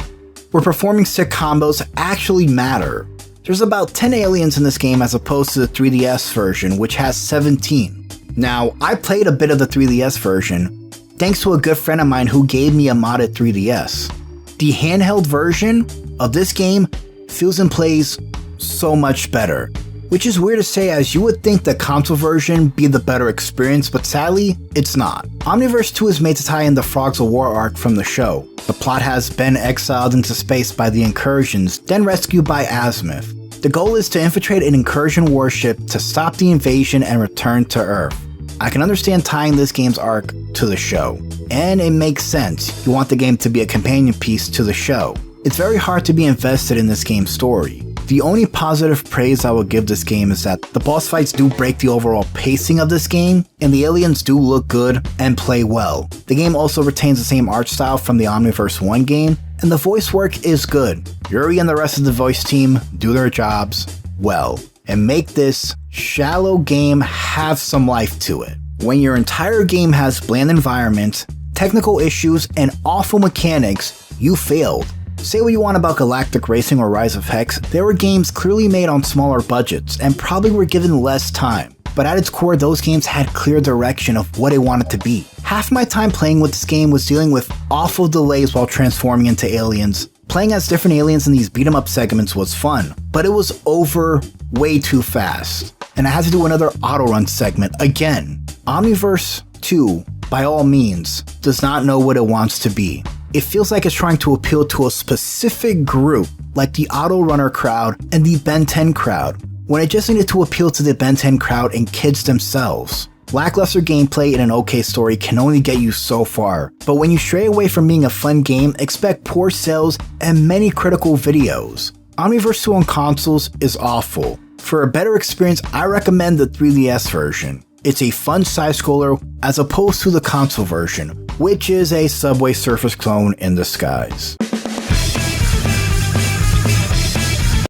where performing sick combos actually matter. There's about 10 aliens in this game as opposed to the 3DS version, which has 17. Now, I played a bit of the 3DS version, thanks to a good friend of mine who gave me a modded 3DS. The handheld version of this game feels and plays so much better, which is weird to say as you would think the console version be the better experience, but sadly, it's not. Omniverse 2 is made to tie in the Frogs of War arc from the show. The plot has Ben exiled into space by the Incursions, then rescued by Azimuth. The goal is to infiltrate an Incursion warship to stop the invasion and return to Earth. I can understand tying this game's arc to the show, and it makes sense. You want the game to be a companion piece to the show. It's very hard to be invested in this game's story. The only positive praise I will give this game is that the boss fights do break the overall pacing of this game, and the aliens do look good and play well. The game also retains the same art style from the Omniverse 1 game, and the voice work is good. Yuri and the rest of the voice team do their jobs well, and make this shallow game have some life to it. When your entire game has bland environments, technical issues, and awful mechanics, you failed. Say what you want about Galactic Racing or Rise of Hex, they were games clearly made on smaller budgets and probably were given less time. But at its core, those games had clear direction of what they wanted to be. Half my time playing with this game was dealing with awful delays while transforming into aliens. Playing as different aliens in these beat-em-up segments was fun, but it was over way too fast. And I had to do another auto-run segment again. Omniverse 2, by all means, does not know what it wants to be. It feels like it's trying to appeal to a specific group, like the auto runner crowd and the Ben 10 crowd, when it just needed to appeal to the Ben 10 crowd and kids themselves. Lackluster gameplay and an okay story can only get you so far, but when you stray away from being a fun game, expect poor sales and many critical videos. Omniverse 2 on consoles is awful. For a better experience, I recommend the 3DS version. It's a fun side-scroller as opposed to the console version, which is a Subway Surfers clone in disguise.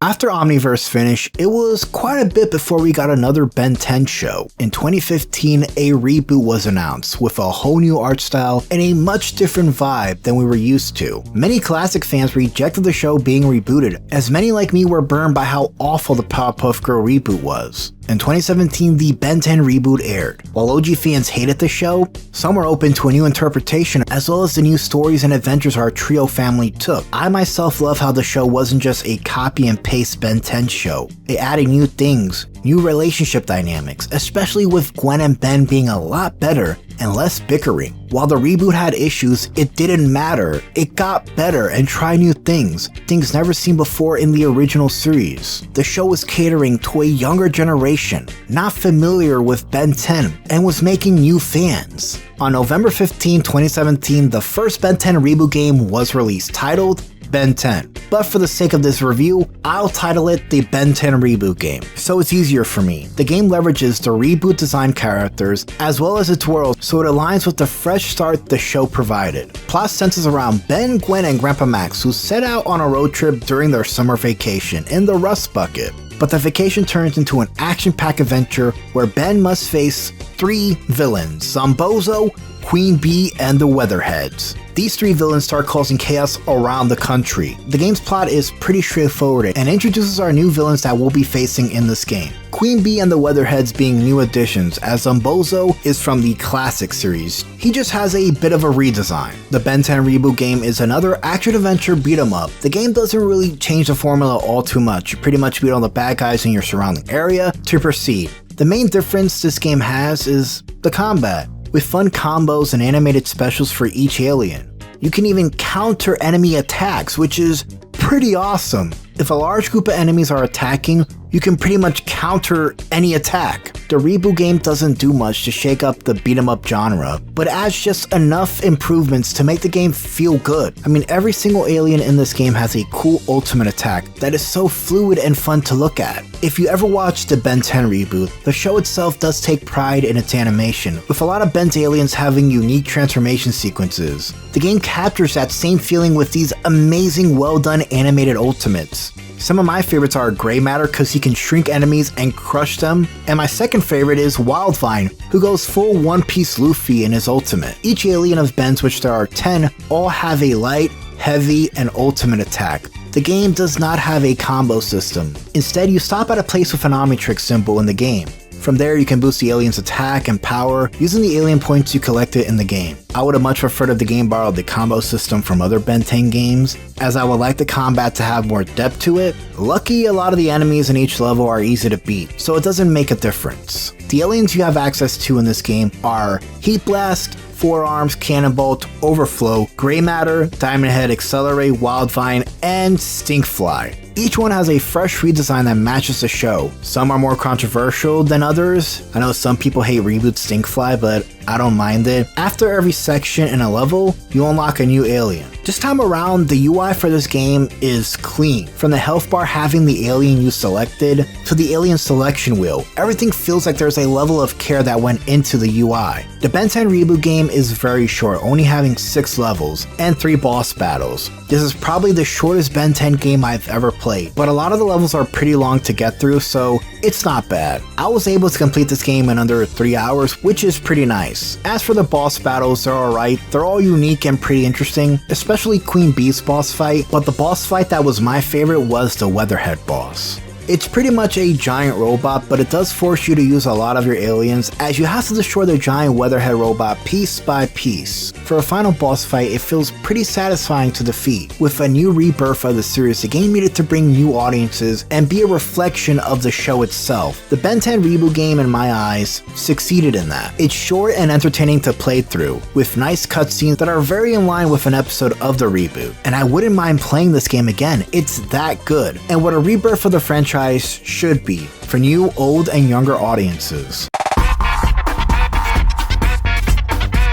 After Omniverse finished, it was quite a bit before we got another Ben 10 show. In 2015, a reboot was announced with a whole new art style and a much different vibe than we were used to. Many classic fans rejected the show being rebooted, as many like me were burned by how awful the Powerpuff Girl reboot was. In 2017, the Ben 10 reboot aired. While OG fans hated the show, some were open to a new interpretation as well as the new stories and adventures our trio family took. I myself love how the show wasn't just a copy and paste Ben 10 show. It added new things, new relationship dynamics, especially with Gwen and Ben being a lot better and less bickering. While the reboot had issues, it didn't matter. It got better and tried new things never seen before in the original series. The show was catering to a younger generation, not familiar with Ben 10, and was making new fans. On November 15, 2017, the first Ben 10 reboot game was released, titled Ben 10. But for the sake of this review, I'll title it the Ben 10 reboot game, so it's easier for me. The game leverages the reboot design characters as well as its world, so it aligns with the fresh start the show provided. Plot centers around Ben, Gwen, and Grandpa Max, who set out on a road trip during their summer vacation in the Rust Bucket. But the vacation turns into an action-packed adventure where Ben must face 3 villains: Zombozo, Queen Bee, and the Weatherheads. These 3 villains start causing chaos around the country. The game's plot is pretty straightforward and introduces our new villains that we'll be facing in this game. Queen Bee and the Weatherheads being new additions, as Zombozo is from the classic series. He just has a bit of a redesign. The Ben 10 reboot game is another action-adventure beat-em-up. The game doesn't really change the formula all too much. You pretty much beat all the bad guys in your surrounding area to proceed. The main difference this game has is the combat, with fun combos and animated specials for each alien. You can even counter enemy attacks, which is pretty awesome. If a large group of enemies are attacking, you can pretty much counter any attack. The reboot game doesn't do much to shake up the beat-em-up genre, but adds just enough improvements to make the game feel good. I mean, every single alien in this game has a cool ultimate attack that is so fluid and fun to look at. If you ever watched the Ben 10 reboot, the show itself does take pride in its animation, with a lot of Ben's aliens having unique transformation sequences. The game captures that same feeling with these amazing, well-done animated ultimates. Some of my favorites are Gray Matter because he can shrink enemies and crush them, and my second favorite is Wildvine, who goes full One Piece Luffy in his ultimate. Each alien of Ben's, which there are 10, all have a light, heavy, and ultimate attack. The game does not have a combo system. Instead, you stop at a place with an Omnitrix symbol in the game. From there, you can boost the alien's attack and power using the alien points you collected in the game. I would have much preferred if the game borrowed the combo system from other Ben 10 games, as I would like the combat to have more depth to it. Lucky, a lot of the enemies in each level are easy to beat, so it doesn't make a difference. The aliens you have access to in this game are Heat Blast, Forearms, Cannonbolt, Overflow, Gray Matter, Diamond Head, Accelerate, Wildvine, and Stinkfly. Each one has a fresh redesign that matches the show. Some are more controversial than others. I know some people hate Reboot Stinkfly, but I don't mind it. After every section in a level, you unlock a new alien. This time around, the UI for this game is clean. From the health bar having the alien you selected, to the alien selection wheel, everything feels like there's a level of care that went into the UI. The Ben 10 Reboot game is very short, only having 6 levels, and 3 boss battles. This is probably the shortest Ben 10 game I've ever played, but a lot of the levels are pretty long to get through, so it's not bad. I was able to complete this game in under 3 hours, which is pretty nice. As for the boss battles, they're alright. They're all unique and pretty interesting, especially Queen Bee's boss fight, but the boss fight that was my favorite was the Weatherhead boss. It's pretty much a giant robot, but it does force you to use a lot of your aliens, as you have to destroy the giant Weatherhead robot piece by piece. For a final boss fight, it feels pretty satisfying to defeat. With a new rebirth of the series, the game needed to bring new audiences and be a reflection of the show itself. The Ben 10 Reboot game, in my eyes, succeeded in that. It's short and entertaining to play through, with nice cutscenes that are very in line with an episode of the reboot. And I wouldn't mind playing this game again, it's that good. And what a rebirth of the franchise should be, for new, old, and younger audiences.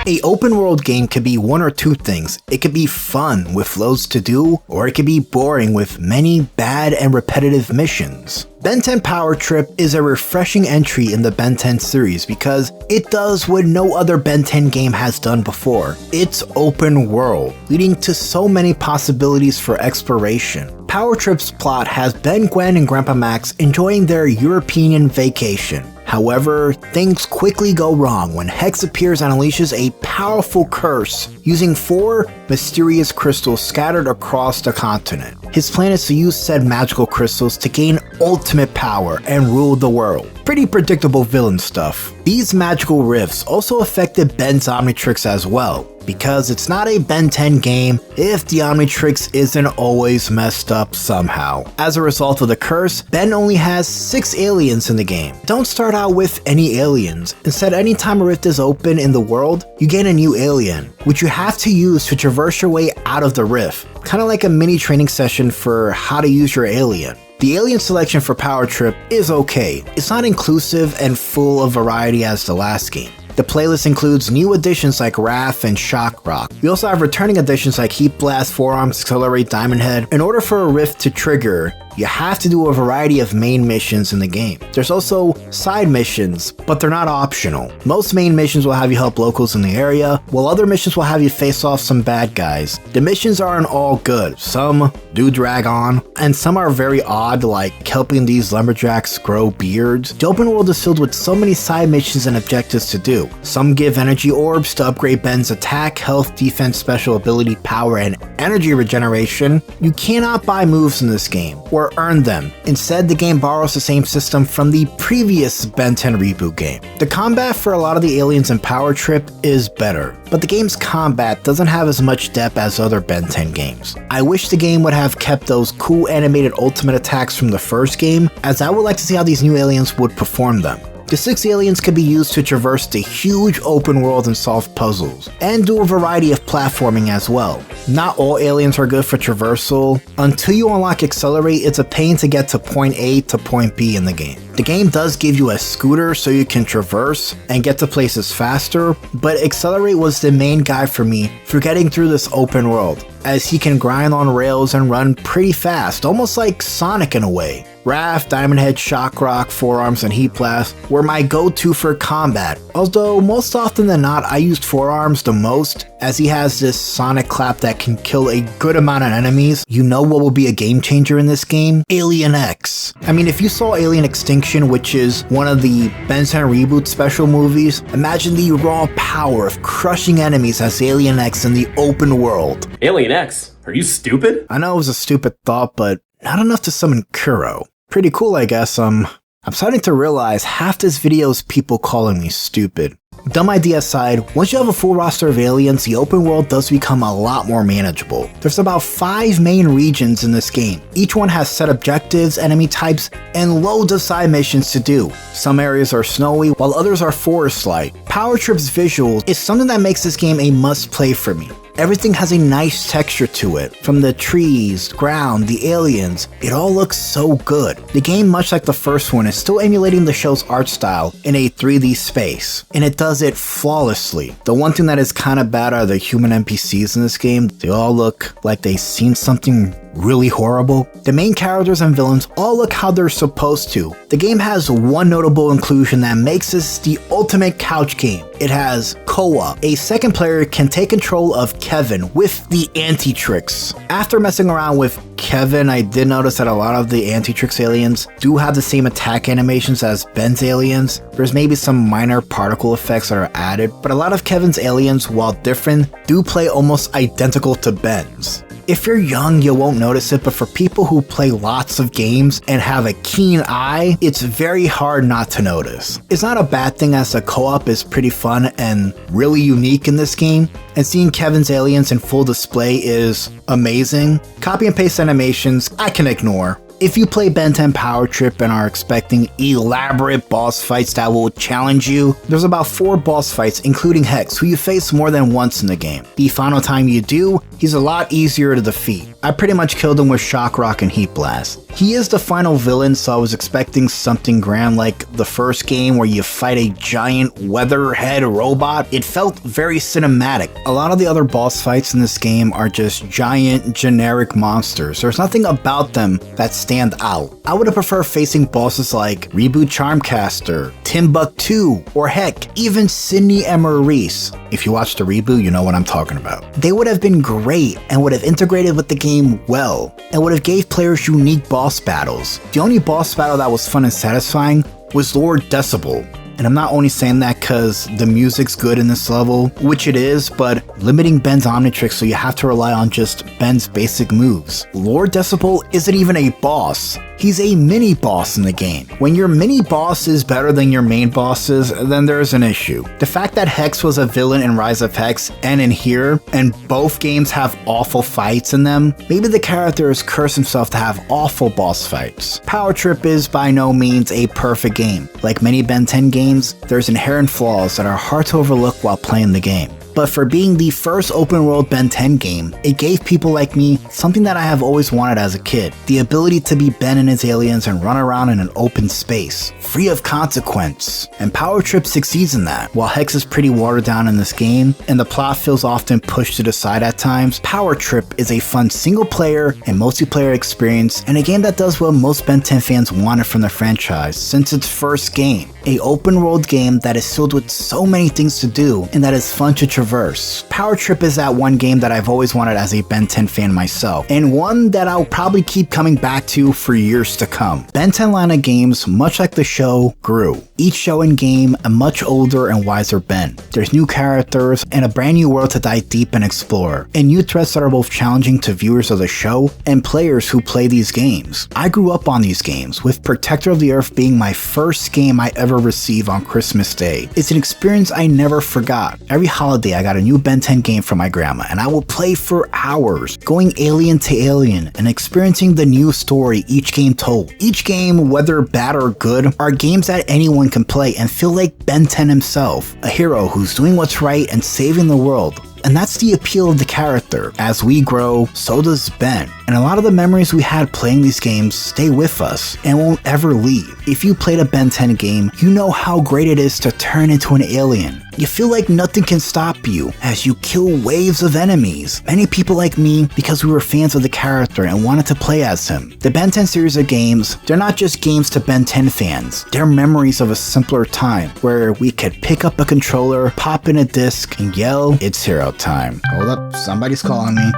A open world game could be one or two things. It could be fun with loads to do, or it could be boring with many bad and repetitive missions. Ben 10 Power Trip is a refreshing entry in the Ben 10 series because it does what no other Ben 10 game has done before. It's open world, leading to so many possibilities for exploration. Power Trip's plot has Ben, Gwen, and Grandpa Max enjoying their European vacation. However, things quickly go wrong when Hex appears and unleashes a powerful curse using 4 mysterious crystals scattered across the continent. His plan is to use said magical crystals to gain ultimate power and rule the world. Pretty predictable villain stuff. These magical rifts also affected Ben's Omnitrix as well, because it's not a Ben 10 game if the Omnitrix isn't always messed up somehow. As a result of the curse, Ben only has 6 aliens in the game. Don't start out with any aliens. Instead, anytime a rift is open in the world, you gain a new alien, which you have to use to traverse your way out of the rift. Kind of like a mini training session for how to use your alien. The alien selection for Power Trip is okay. It's not inclusive and full of variety as the last game. The playlist includes new additions like Wrath and Shock Rock. We also have returning additions like Heat Blast, Forearms, Accelerate, Diamond Head. In order for a rift to trigger, you have to do a variety of main missions in the game. There's also side missions, but they're not optional. Most main missions will have you help locals in the area, while other missions will have you face off some bad guys. The missions aren't all good. Some do drag on, and some are very odd, like helping these lumberjacks grow beards. The open world is filled with so many side missions and objectives to do. Some give energy orbs to upgrade Ben's attack, health, defense, special ability, power, and energy regeneration. You cannot buy moves in this game, or earn them. Instead, the game borrows the same system from the previous Ben 10 Reboot game. The combat for a lot of the aliens in Power Trip is better, but the game's combat doesn't have as much depth as other Ben 10 games. I wish the game would have kept those cool animated ultimate attacks from the first game, as I would like to see how these new aliens would perform them. The 6 aliens could be used to traverse the huge open world and solve puzzles, and do a variety of platforming as well. Not all aliens are good for traversal. Until you unlock Accelerate, it's a pain to get to point A to point B in the game. The game does give you a scooter so you can traverse and get to places faster, but Accelerate was the main guide for me for getting through this open world. as he can grind on rails and run pretty fast, almost like Sonic in a way. Raph, Diamond Head, Shock Rock, Forearms, and Heat Blast were my go-to for combat, although most often than not I used Forearms the most, as he has this Sonic Clap that can kill a good amount of enemies. You know what will be a game changer in this game? Alien X. I mean, if you saw Alien Extinction, which is one of the Ben 10 reboot special movies, imagine the raw power of crushing enemies as Alien X in the open world. Alien X? Are you stupid? I know it was a stupid thought, but not enough to summon KURO. Pretty cool, I guess. I'm starting to realize half this video is people calling me stupid. Dumb idea aside, once you have a full roster of aliens, the open world does become a lot more manageable. There's about 5 main regions in this game. Each one has set objectives, enemy types, and loads of side missions to do. Some areas are snowy, while others are forest-like. Power Trip's visuals is something that makes this game a must-play for me. Everything has a nice texture to it. From the trees, ground, the aliens, it all looks so good. The game, much like the first one, is still emulating the show's art style in a 3D space, and it does it flawlessly. The one thing that is kinda bad are the human NPCs in this game. They all look like they've seen something really horrible. The main characters and villains all look how they're supposed to. The game has one notable inclusion that makes this the ultimate couch game. It has co-op. A second player can take control of Kevin with the Anti-Trix. After messing around with Kevin, I did notice that a lot of the Anti-Trix aliens do have the same attack animations as Ben's aliens. There's maybe some minor particle effects that are added, but a lot of Kevin's aliens, while different, do play almost identical to Ben's. If you're young, you won't notice it, but for people who play lots of games and have a keen eye, it's very hard not to notice. It's not a bad thing, as the co-op is pretty fun and really unique in this game, and seeing Kevin's aliens in full display is amazing. Copy and paste animations, I can ignore. If you play Ben 10 Power Trip and are expecting elaborate boss fights that will challenge you, there's about 4 boss fights, including Hex, who you face more than once in the game. The final time you do, he's a lot easier to defeat. I pretty much killed him with Shock Rock and Heat Blast. He is the final villain, so I was expecting something grand like the first game where you fight a giant weatherhead robot. It felt very cinematic. A lot of the other boss fights in this game are just giant, generic monsters. There's nothing about them that stand out. I would have preferred facing bosses like Reboot Charmcaster, Timbuktu, or heck, even Sydney and Maurice. If you watched the reboot, you know what I'm talking about. They would have been great and would have integrated with the game well, and would have gave players unique boss battles. The only boss battle that was fun and satisfying was Lord Decibel. And I'm not only saying that because the music's good in this level, which it is, but limiting Ben's Omnitrix so you have to rely on just Ben's basic moves. Lord Decibel isn't even a boss. He's a mini boss in the game. When your mini boss is better than your main bosses, then there's an issue. The fact that Hex was a villain in Rise of Hex and in here, and both games have awful fights in them, maybe the character has cursed himself to have awful boss fights. Power Trip is by no means a perfect game. Like many Ben 10 games, there's inherent flaws that are hard to overlook while playing the game. But for being the first open world Ben 10 game, it gave people like me something that I have always wanted as a kid. The ability to be Ben and his aliens and run around in an open space, free of consequence. And Power Trip succeeds in that. While Hex is pretty watered down in this game, and the plot feels often pushed to the side at times, Power Trip is a fun single player and multiplayer experience, and a game that does what most Ben 10 fans wanted from the franchise since its first game. A open world game that is filled with so many things to do and that is fun to traverse. Power Trip is that one game that I've always wanted as a Ben 10 fan myself, and one that I'll probably keep coming back to for years to come. Ben 10 line of games, much like the show, grew. Each show and game a much older and wiser Ben. There's new characters and a brand new world to dive deep and explore, and new threats that are both challenging to viewers of the show and players who play these games. I grew up on these games, with Protector of the Earth being my first game I ever received on Christmas Day. It's an experience I never forgot. Every holiday I got a new Ben 10 game from my grandma, and I would play for hours, going alien to alien and experiencing the new story each game told. Each game, whether bad or good, are games that anyone can play and feel like Ben 10 himself, a hero who's doing what's right and saving the world. and that's the appeal of the character. As we grow, so does Ben. And a lot of the memories we had playing these games stay with us and won't ever leave. If you played a Ben 10 game, you know how great it is to turn into an alien. You feel like nothing can stop you as you kill waves of enemies. Many people like me, because we were fans of the character and wanted to play as him. The Ben 10 series of games, they're not just games to Ben 10 fans. They're memories of a simpler time where we could pick up a controller, pop in a disc, and yell, "It's hero time." Hold up, somebody's calling me.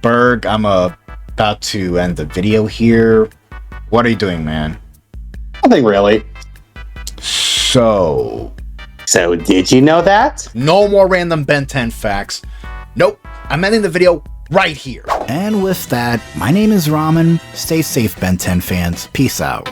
Berg, I'm about to end the video here. What are you doing, man? Nothing really. So did you know that? No more random Ben 10 facts. Nope, I'm ending the video right here. And with that, my name is Ramen. Stay safe, Ben 10 fans. Peace out.